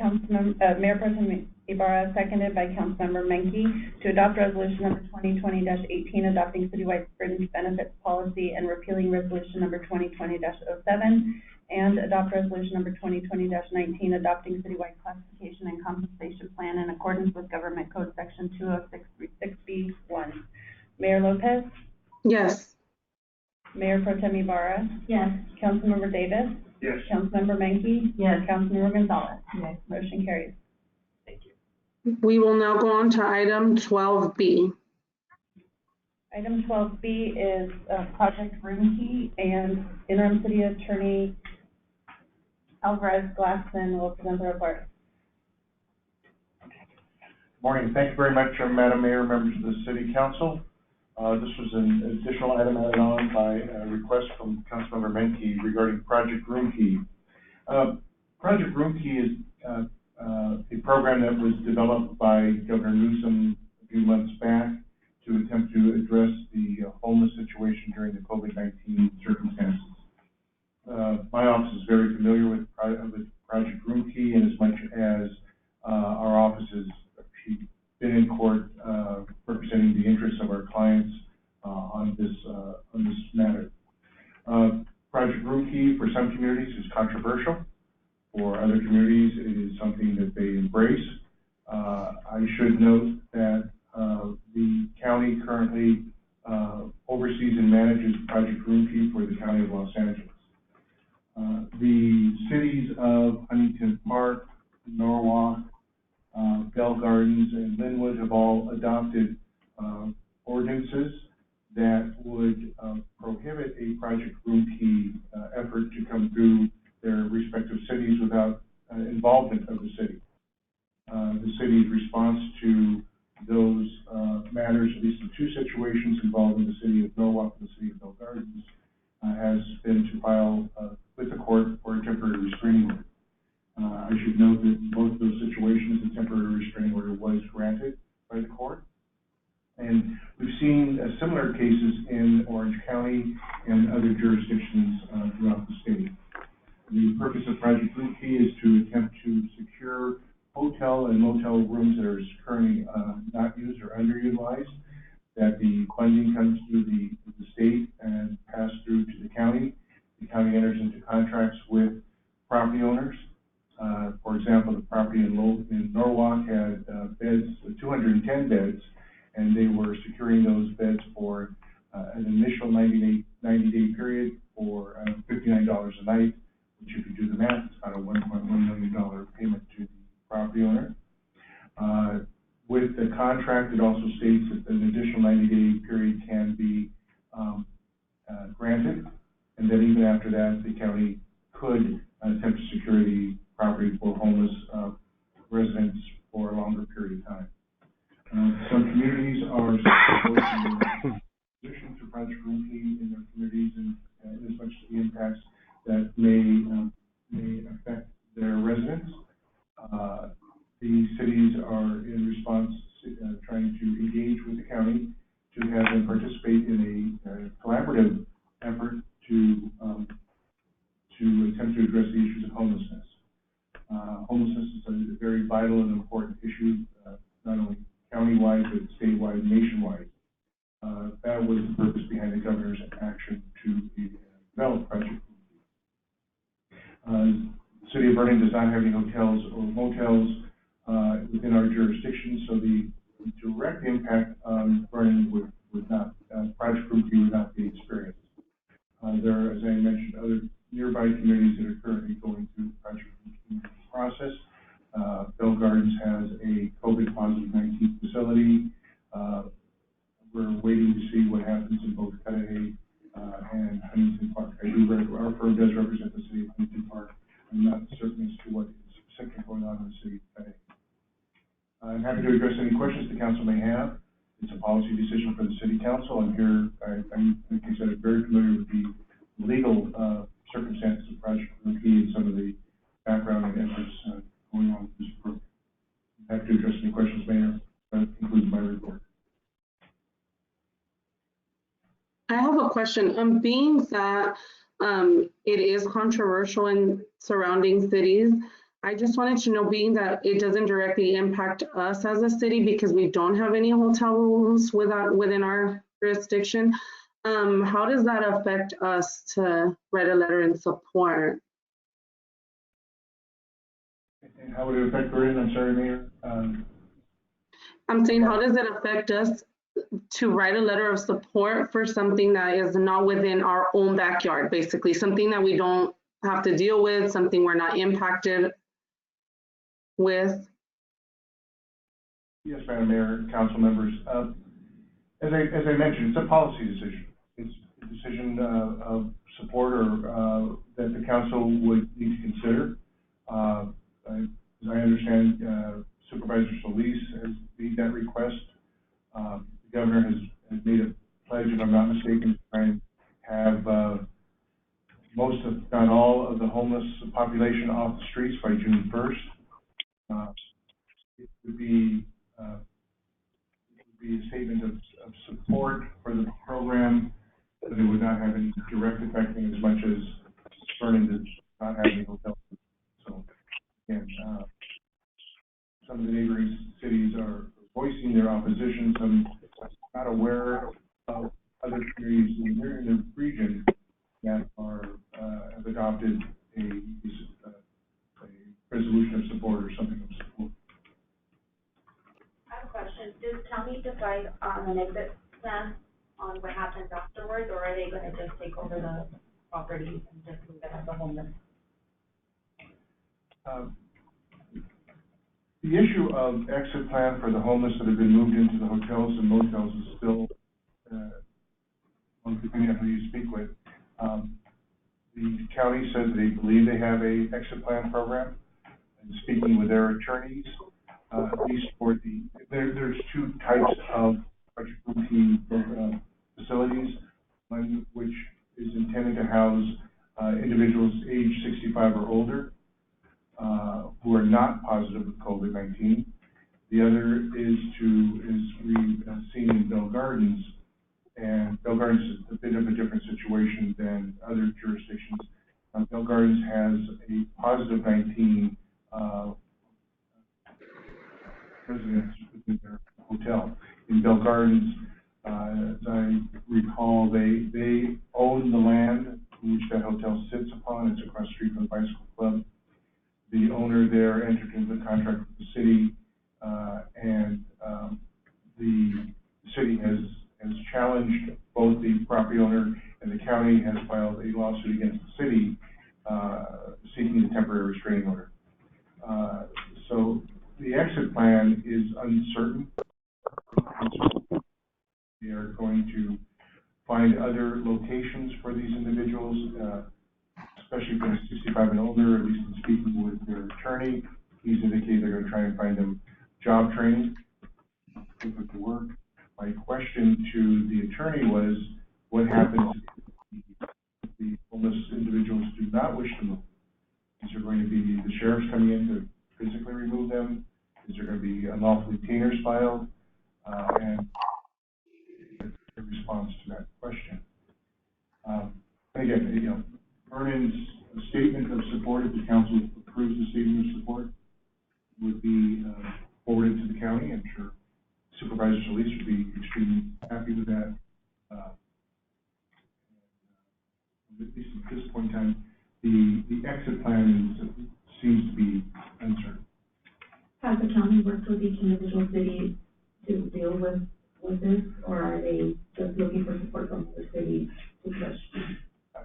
Mayor Pro Tem Ibarra, seconded by Councilmember Menke, to adopt resolution number 2020-18, adopting citywide fringe benefits policy and repealing resolution number 2020-07, and adopt resolution number 2020-19, adopting citywide classification and compensation plan in accordance with Government Code Section 20636B1. Mayor Lopez, Yes. Mayor Pro Tem Ibarra, Yes. Councilmember Davis, Yes. Councilmember Menke, Yes. Councilmember Gonzalez. Yes. Motion carries. Thank you. We will now go on to item 12B. Item 12B is Project Room Key, and interim city attorney Alvarez Glassman will present the report. Morning. Thank you very much, Madam Mayor, members of the City Council. This was an additional item added on by a request from Councilmember Menke regarding Project Room Key. Project Room Key is a program that was developed by Governor Newsom a few months back to attempt to address the homeless situation during the COVID-19 circumstances. My office is very familiar court, representing the interests of our clients, on this matter. Project Room Key for some communities is controversial. For other communities, it is something that they embrace. I should note that the county currently oversees and manages Project Room Key for the County of Los Angeles. The cities of Huntington Park, Norwalk, Bell Gardens, and Linwood have all adopted ordinances that would prohibit a Project Room Key effort to come through their respective cities without involvement of the city. The city's response to those matters, at least the two situations involving the city of Norwalk and the city of Bell Gardens, has been to file with the court for a temporary restraining order. I should note that in both of those situations, a temporary restraining order was granted by the court. And we've seen similar cases in Orange County and other jurisdictions throughout the state. The purpose of Project Room Key is to attempt to secure hotel and motel rooms that are currently not used or underutilized, that the funding comes through the state and passed through to the county. The county enters into contracts with property owners. For example, the property in Norwalk had beds, 210 beds, and they were securing those beds for an initial 90-day period for $59 a night, which if you do the math, it's about a $1.1 million payment to the property owner. With the contract, it also states that an additional 90-day period can be granted, and that even after that, the county could attempt to secure the property for homeless residents for a longer period of time. Some communities are positioned to Project Room Key in their communities, and as much as the impacts that may affect their residents. The cities are in response trying to engage with the county to have them participate in a collaborative effort to attempt to address the issues of homelessness. Homelessness is a very vital and important issue, not only countywide, but statewide, nationwide. That was the purpose behind the governor's action to develop Project. The City of Vernon does not have any hotels or motels within our jurisdiction, so the direct impact on Vernon would not, Project Room Key would not be experienced. There are, as I mentioned, other nearby communities that are currently going through the Project Room Key process. Bell Gardens has a COVID-19 facility. We're waiting to see what happens in both Cudahy and Huntington Park. Our firm does represent the city of Huntington Park. I'm not certain as to what is specifically going on in the city of Cudahy. I'm happy to address any questions the council may have. It's a policy decision for the city council. I'm here, I'm, like I said, I'm very familiar with the legal circumstances of Project Room Key and some of the background and efforts going on with this program. I'm happy to address any questions, Mayor. That concludes my report. I have a question. Being that it is controversial in surrounding cities, I just wanted to know, being that it doesn't directly impact us as a city because we don't have any hotel rooms within our jurisdiction, how does that affect us to write a letter in support? And how would it affect Vernon? I'm sorry, Mayor. I'm saying, how does it affect us to write a letter of support for something that is not within our own backyard, basically, something that we don't have to deal with, something we're not impacted with? Yes, Madam Mayor, council members. As I mentioned, it's a policy decision. It's a decision of support or that the council would need to consider. As I understand, Supervisor Solis has made that request. The governor has made a pledge, if I'm not mistaken, to try and have most, if not all, of the homeless population off the streets by June 1st. It would be a statement of support for the program, but it would not have any direct effect in as much as Vernon does not have any hotels. So again, some of the neighboring cities are voicing their opposition. I'm not aware of other communities in the region that are, have adopted a resolution of support or something of support. I have a question. Does county decide on an exit plan on what happens afterwards, or are they gonna just take over the properties and just leave it as a homeless? The issue of exit plan for the homeless that have been moved into the hotels and motels is still, depending on who you speak with. The county says they believe they have a exit plan program, and speaking with their attorneys, at least for there's two types of project room facilities. One which is intended to house individuals age 65 or older who are not positive with COVID-19. The other is we've seen in Bell Gardens, and Bell Gardens is a bit of a different situation than other jurisdictions. Bell Gardens has a positive 19 residents within their hotel. In Bell Gardens, as I recall, they own the land which that hotel sits upon. It's across the street from the Bicycle Club. The owner there entered into a contract with the city, and the city has challenged both the property owner and the county has filed a lawsuit against the city, seeking a temporary restraining order. So the exit plan is uncertain. They are going to find other locations for these individuals, especially if they're 65 and older. At least in speaking with their attorney, he's indicated they're going to try and find them job training, people to work. My question to the attorney was, what happens if the homeless individuals do not wish to move? Is there going to be the sheriffs coming in to physically remove them? Is there going to be unlawful detainers filed? And a response to that question. Again, Vernon's statement of support, if the council approves the statement of support, would be forwarded to the county. I'm sure Supervisor Solis would be extremely happy with that. At least at this point in time, the exit plan seems to be uncertain. Has the county worked with each individual city to deal with this, or are they just looking for support from the city to push?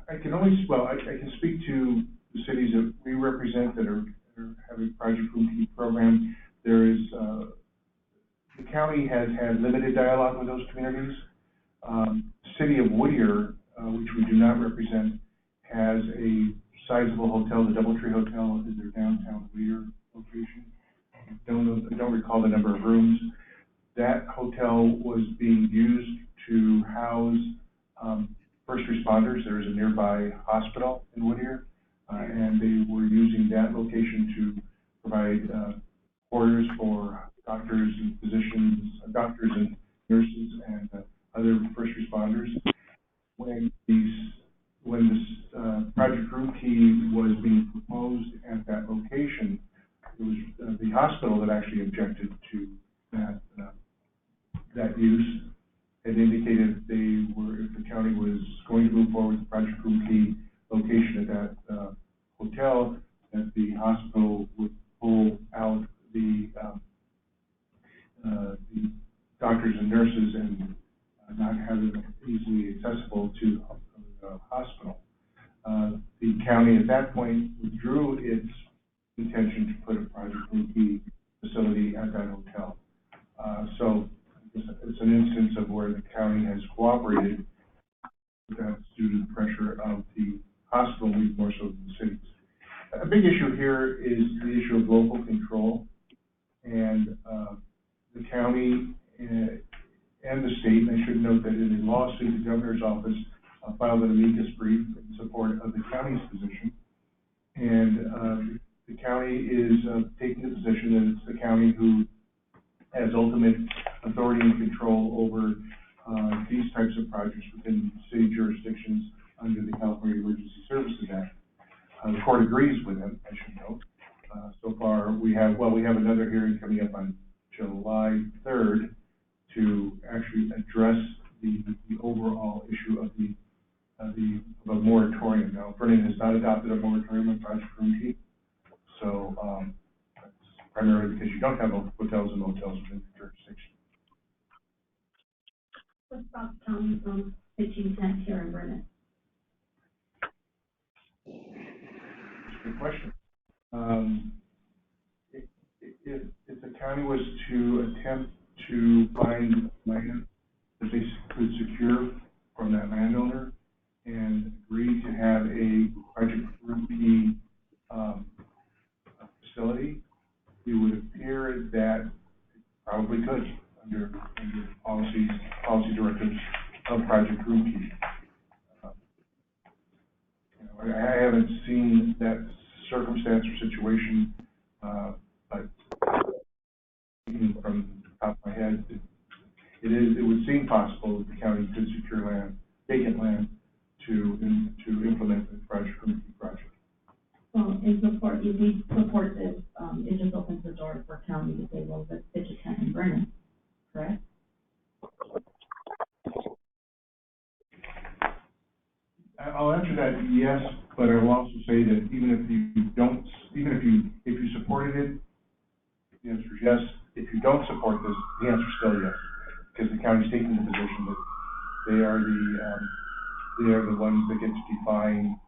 I can speak to the cities that we represent that are having Project Room Key program. There is, the county has had limited dialogue with those communities. City of Whittier, which we do not represent, has a sizable hotel, the Doubletree Hotel is their downtown Whittier location. I don't recall the number of rooms. That hotel was being used to house first responders. There is a nearby hospital in Whittier, and they were using that location to provide quarters for doctors and physicians, doctors and nurses, and other first responders. When this Project Room Key was being proposed at that location, it was the hospital that actually objected to that use, and indicated if the county was going to move forward with Project Room Key location at that hotel, that the hospital would pull out the doctors and nurses and not have them easily accessible to the hospital. The county at that point withdrew its intention to put a Project Room Key facility at that hotel. So it's an instance of where the county has cooperated. That's due to the pressure of the hospital, more so than the cities. A big issue here is the issue of local control, and the county and the state. And I should note that in a lawsuit, the governor's office filed an amicus brief in support of the county's position, and the county is taking the position that it's the county who has ultimate authority and control over these types of projects within city jurisdictions under the California Emergency Services Act. The court agrees with them, I should note. So far, we have another hearing coming up on July 3rd to actually address the overall issue of a moratorium. Now, Vernon has not adopted a moratorium on Project Room Key, so, that's primarily because you don't have hotels and motels within the jurisdiction. What stops county from pitching tent here in Vernon? That's a good question. If the county was to attempt to find land that they could secure from that landowner and agree to have a Project Room Key facility, it would appear that it probably could under policy directives of Project Room Key. I haven't seen that circumstance or situation, but even from the top of my head, it would seem possible that the county could secure land, vacant land, to implement the Project Room Key project. Well, we support this, it just opens the door for county to say, well, let's pitch a tent in Vernon, correct? I'll answer that yes, but I will also say that even if you supported it, the answer is yes. If you don't support this, the answer is still yes, because the county's taking the position that they are the ones that get to define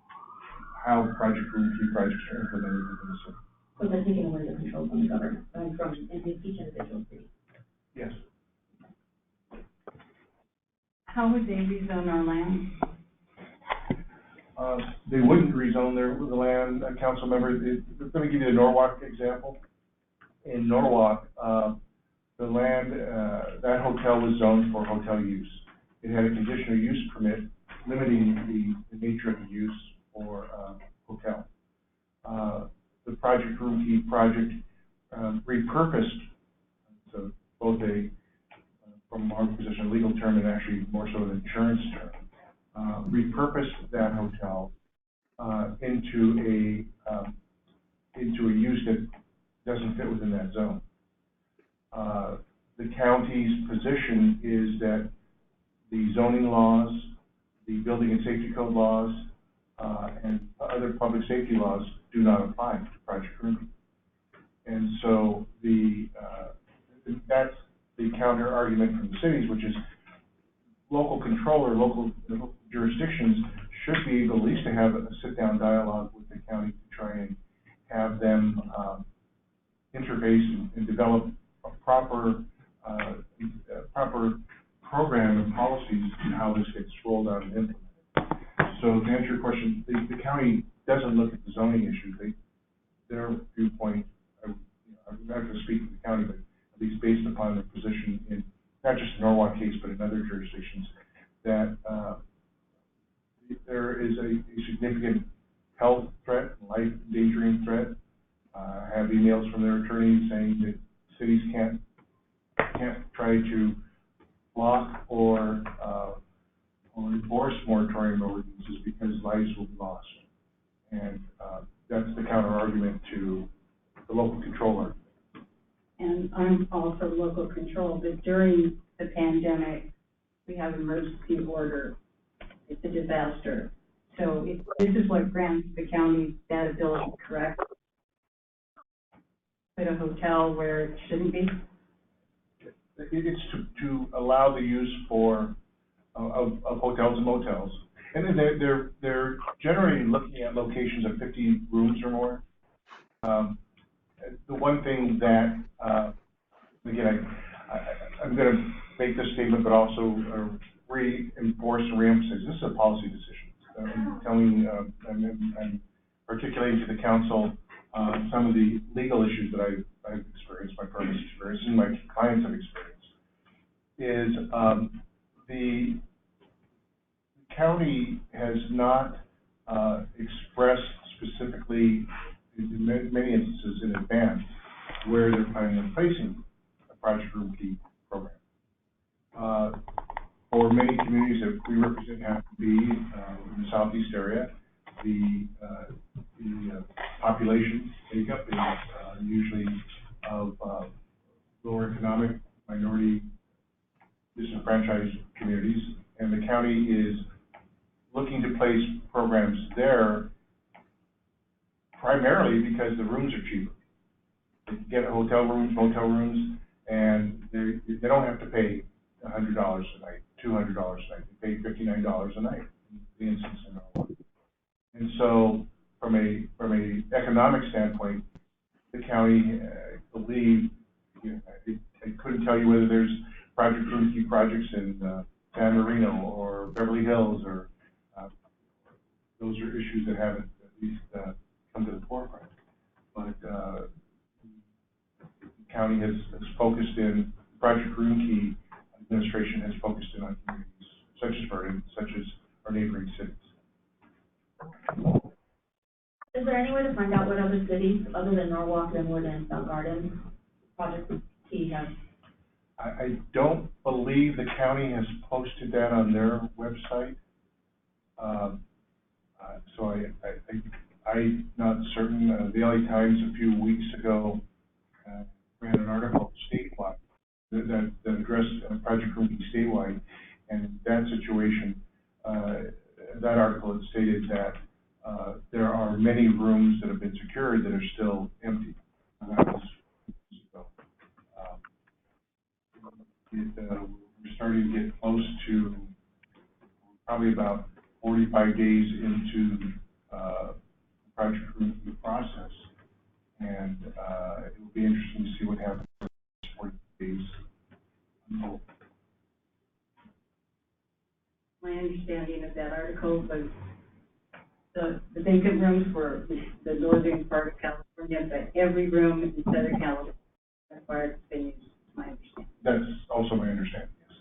how Project Room Key projects are implemented within the city. So they're taking away the control from the government, from each individual city. Yes. How would they rezone our land? They wouldn't rezone the land, council member. Let me give you the Norwalk example. In Norwalk, the land, that hotel was zoned for hotel use. It had a conditional use permit limiting the nature of the use for hotel. The Project Room Key project repurposed, so both from our position, a legal term and actually more so an insurance term, repurposed that hotel into a use that doesn't fit within that zone. The county's position is that the zoning laws, the building and safety code laws, and other public safety laws do not apply to Project Room Key. And so that's the counter argument from the cities, which is local control or local jurisdictions should be able at least to have a sit-down dialogue with the county to try and have them interface and develop a proper program and policies to how this gets rolled out and implemented. So to answer your question, the county doesn't look at the zoning issue. Their viewpoint, I'm not going to speak for the county, but at least based upon their position in not just the Norwalk case, but in other jurisdictions, that there is a significant health threat, life endangering threat. I have emails from their attorneys saying that cities can't try to block or enforce moratorium ordinances because lives will be lost. And that's the counter argument to the local control argument. And I'm all for local control, but during the pandemic, we have emergency order. It's a disaster. So this is what grants the county that ability, correct? Put a hotel where it shouldn't be? It's to allow the use of hotels and motels. And then they're generally looking at locations of 50 rooms or more. The one thing that, again, I'm going to make this statement, but also reinforce and reemphasize, this is a policy decision. I'm articulating to the council some of the legal issues that I've experienced, my firm has experienced, and my clients have experienced, is the county has not expressed specifically, in many instances in advance, where they're planning on placing a Project Room Key program. For many communities that we represent have to be in the southeast area, the population makeup is usually of lower economic, minority, disenfranchised communities, and the county is looking to place programs there primarily because the rooms are cheaper. They can get hotel rooms, motel rooms, and they don't have to pay $100 a night, $200 a night. They pay $59 a night in the instance in R1. And so, from a economic standpoint, the county believed, I couldn't tell you whether there's project room-key projects in San Marino or Beverly Hills, or those are issues that haven't at least come to the forefront. But the county has focused in, Project Room-Key administration has focused in on communities such as Vernon, such as our neighboring cities. Is there any way to find out what other cities, other than Norwalk, Linwood, and Bell Gardens, Project Key has? I don't believe the county has posted that on their website. So I'm not certain. The LA Times a few weeks ago ran an article statewide that addressed Project Room-Key statewide, and in that situation, that article had stated that there are many rooms that have been secured that are still empty. And that was we're starting to get close to probably about 45 days into the Project Room-Key process, and it will be interesting to see what happens in 40 days. My understanding of that article was the vacant rooms were the northern part of California, but every room in Southern California, as far as it's been used, is my understanding. That's also my understanding, yes.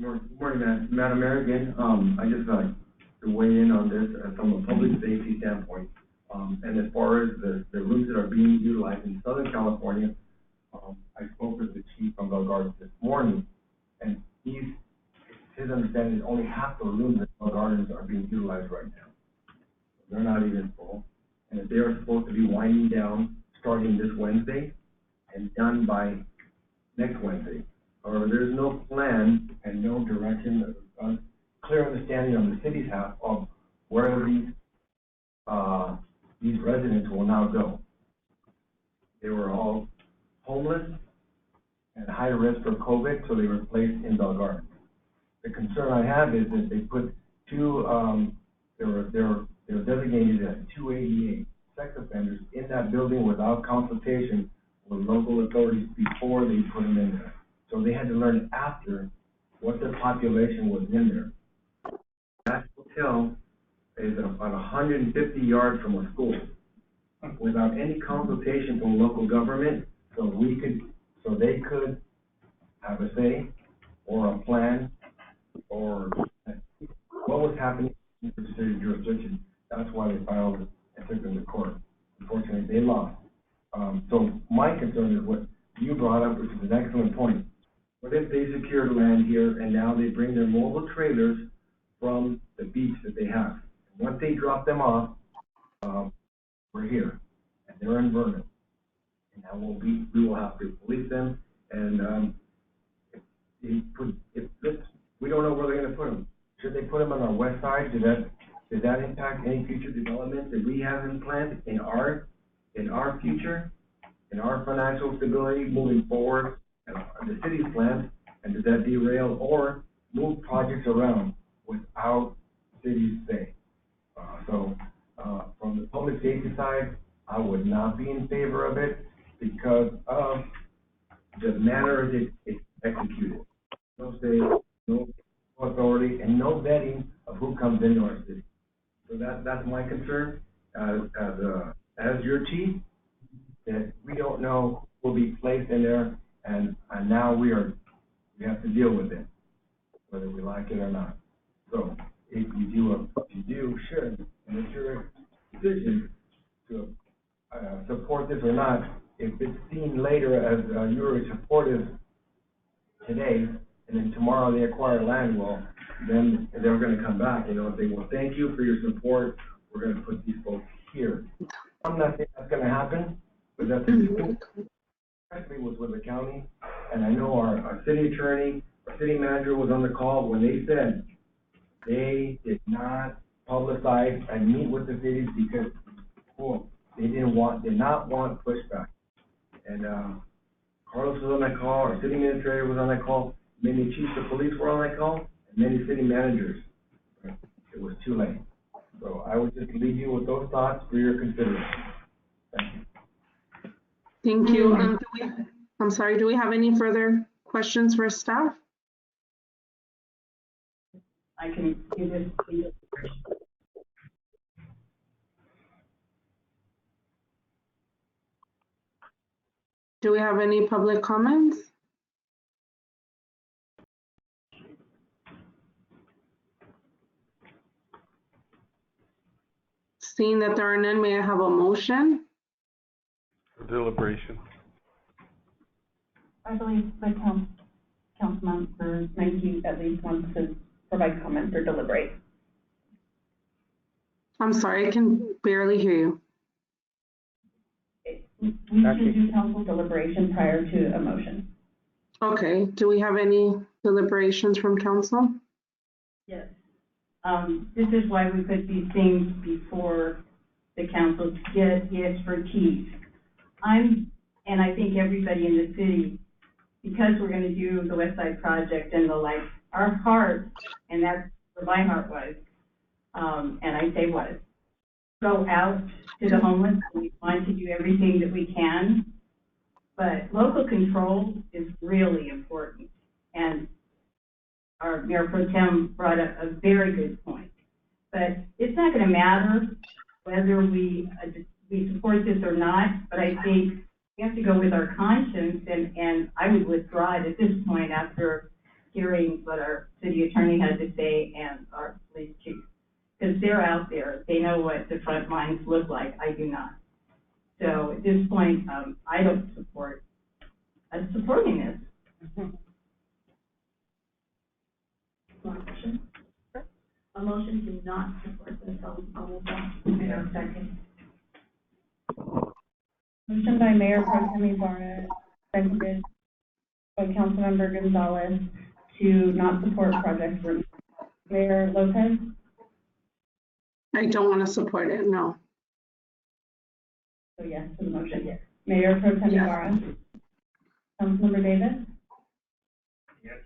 Good morning, Madam Mayor again. I just like to weigh in on this from a public safety standpoint. And as far as the rooms that are being utilized in Southern California, I spoke with the chief from Bell Gardens this morning, and his understanding is only half the rooms at Bell Gardens are being utilized right now. They're not even full, and they are supposed to be winding down starting this Wednesday and done by next Wednesday. However, there's no plan and no direction, clear understanding on the city's half of where these residents will now go. They were all homeless and high risk for COVID, so they were placed in Bell Gardens. The concern I have is that they put two, they were designated as 288 sex offenders in that building without consultation with local authorities before they put them in there. So they had to learn after what their population was in there. That hotel is about 150 yards from a school without any consultation from local government, so they could have a say or a plan or what was happening in the city jurisdiction. That's why they filed and took them to court. Unfortunately, they lost. So my concern is what you brought up, which is an excellent point. What if they secured land here and now they bring their mobile trailers from the beach that they have? And once they drop them off, we're here, and they're in Vernon. And now we will have to police them, and we don't know where they're going to put them. Should they put them on our west side? Does that impact any future development that we have in plan in our future, in our financial stability moving forward, and the city's plans? And does that derail or move projects around without city's say? From the public safety side, I would not be in favor of it because of the manner it's executed. No say, no authority, and no vetting of who comes into our city. So that's my concern as your chief, that we don't know who will be placed in there, and now we have to deal with it, whether we like it or not. So if you should, and it's your decision to support this or not. If it's seen later as you're supportive today, and then tomorrow they acquire land, well, then they're going to come back and they'll say, well, thank you for your support. We're going to put these folks here. I'm not saying that's gonna happen, but that's especially was with the county. And I know our city attorney, our city manager was on the call when they said they did not publicize and meet with the cities because, quote, they did not want pushback. And, Carlos was on that call, our city administrator was on that call, many chiefs of police were on that call, and many city managers. It was too late. So I would just leave you with those thoughts for your consideration. Thank you. Thank you. I'm sorry, do we have any further questions for staff? I can do this. Do we have any public comments? Seeing that there are none, may I have a motion? Deliberation. I believe the Councilmember Menke at least wants to provide comment or deliberate. I'm sorry, I can barely hear you. We should do council deliberation prior to a motion. Okay, do we have any deliberations from council? Yes. This is why we put these things before the council to get the expertise. And I think everybody in the city, because we're gonna do the West Side Project and the like, our heart, and that's where my heart was, and I say was, go out to the homeless. We want to do everything that we can, but local control is really important. And our Mayor Pro Tem brought up a very good point. But it's not going to matter whether we support this or not, but I think we have to go with our conscience, and I would withdraw it at this point after hearing what our city attorney had to say and our police chief. Because they're out there, they know what the front lines look like, I do not. So at this point, I don't support us supporting this. Motion? A motion to not support this, I'll move on. Second. Motion by Mayor Pro Tem Ibarra, seconded by Councilmember Gonzalez to not support Project Room. Mayor Lopez? I don't want to support it, no. So yes to the motion. Yes. Mayor Pro Tem Ibarra? Councilmember Davis? Yes.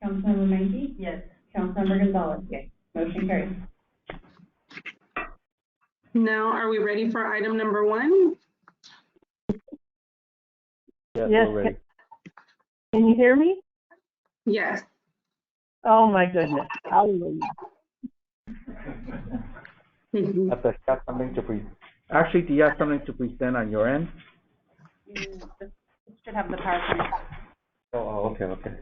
Councilmember Menke? Yes. Councilmember Gonzalez? Yes. Motion carries. Now, are we ready for item number 1? Yes, Yes, we're ready. Can you hear me? Yes. Oh, my goodness. Hallelujah. Do you have something to present on your end? You should have the PowerPoint. Oh, okay.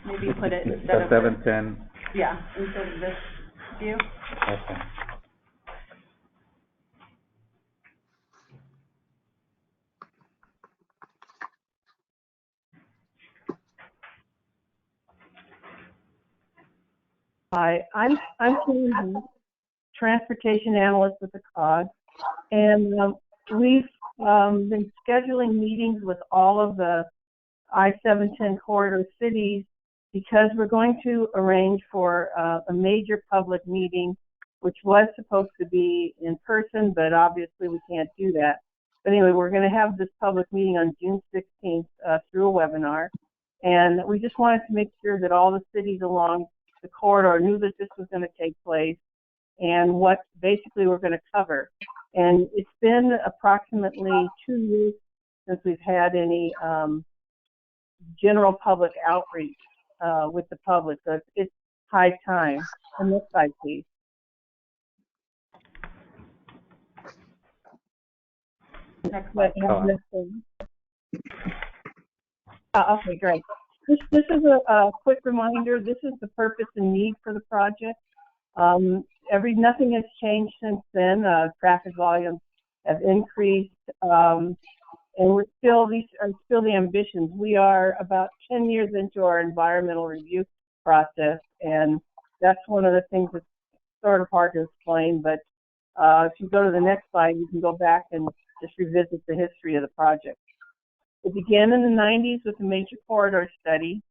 Maybe put it The instead of 710. yeah, instead of this view. Okay. Hi, I'm Susan, transportation analyst with the COG, and we've been scheduling meetings with all of the I-710 corridor cities because we're going to arrange for a major public meeting, which was supposed to be in person, but obviously we can't do that. But anyway, we're going to have this public meeting on June 16th through a webinar, and we just wanted to make sure that all the cities along the corridor knew that this was going to take place and what basically we're going to cover. And it's been approximately 2 years since we've had any general public outreach with the public, so it's high time. And next slide, please. Next slide. Okay, great. This is a quick reminder. This is the purpose and need for the project. Nothing has changed since then. Traffic volumes have increased, and these are still the ambitions. We are about 10 years into our environmental review process, and that's one of the things that's sort of hard to explain, but If you go to the next slide, you can go back and just revisit the history of the project. It began in the 90s with a major corridor study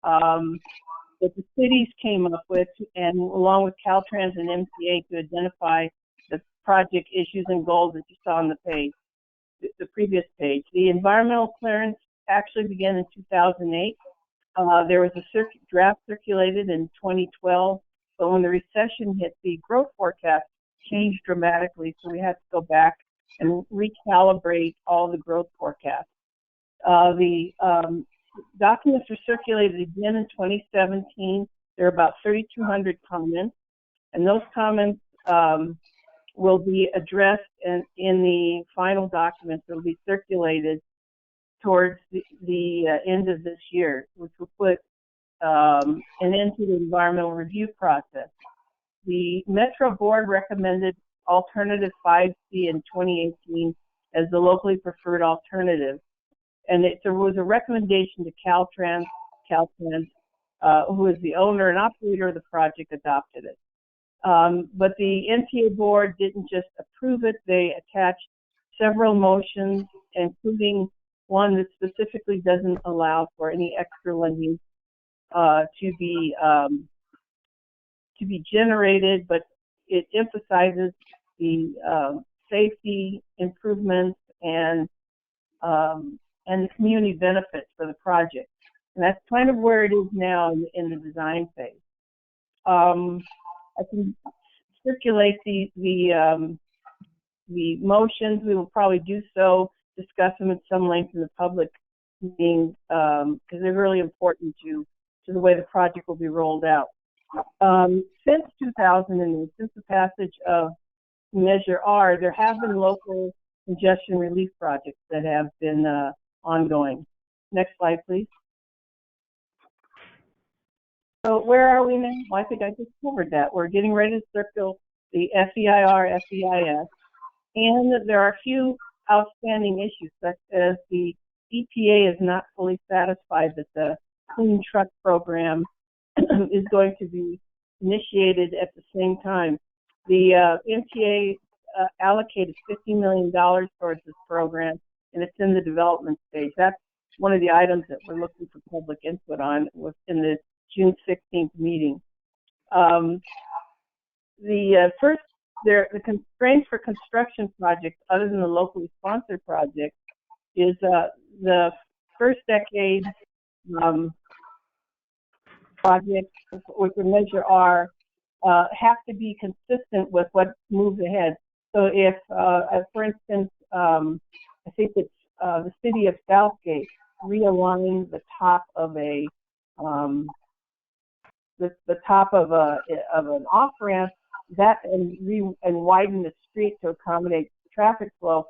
that the cities came up with, and along with Caltrans and MTA, to identify the project issues and goals that you saw on the page, the previous page. The environmental clearance actually began in 2008. There was a draft circulated in 2012, but when the recession hit, the growth forecast changed dramatically, so we had to go back and recalibrate all the growth forecasts. The documents were circulated again in 2017. There are about 3,200 comments, and those comments will be addressed in the final documents that will be circulated towards the end of this year, which will put an end to the environmental review process. The Metro Board recommended alternative 5C in 2018 as the locally preferred alternative. And there was a recommendation to Caltrans, who is the owner and operator of the project, adopted it. But the MTA board didn't just approve it, they attached several motions, including one that specifically doesn't allow for any extra lending to be generated, but it emphasizes the safety improvements and the community benefits for the project. And that's kind of where it is now in the design phase. I can circulate the motions. We will probably do so, discuss them at some length in the public meeting, because they're really important to the way the project will be rolled out. Since 2008, since the passage of Measure R, there have been local congestion relief projects that have been ongoing. Next slide, please. So where are we now? Well, I think I just covered that. We're getting ready to circle the FEIR, FEIS, and there are a few outstanding issues, such as the EPA is not fully satisfied that the Clean Truck Program is going to be initiated at the same time. The MTA allocated $50 million towards this program, and it's in the development stage. That's one of the items that we're looking for public input on in the June 16th meeting. The constraints for construction projects, other than the locally sponsored project, is the first decade projects, with the Measure R, have to be consistent with what moves ahead. So if, for instance, I think it's the city of Southgate realigning the top of a the top of an off ramp, that and widen the street to accommodate traffic flow,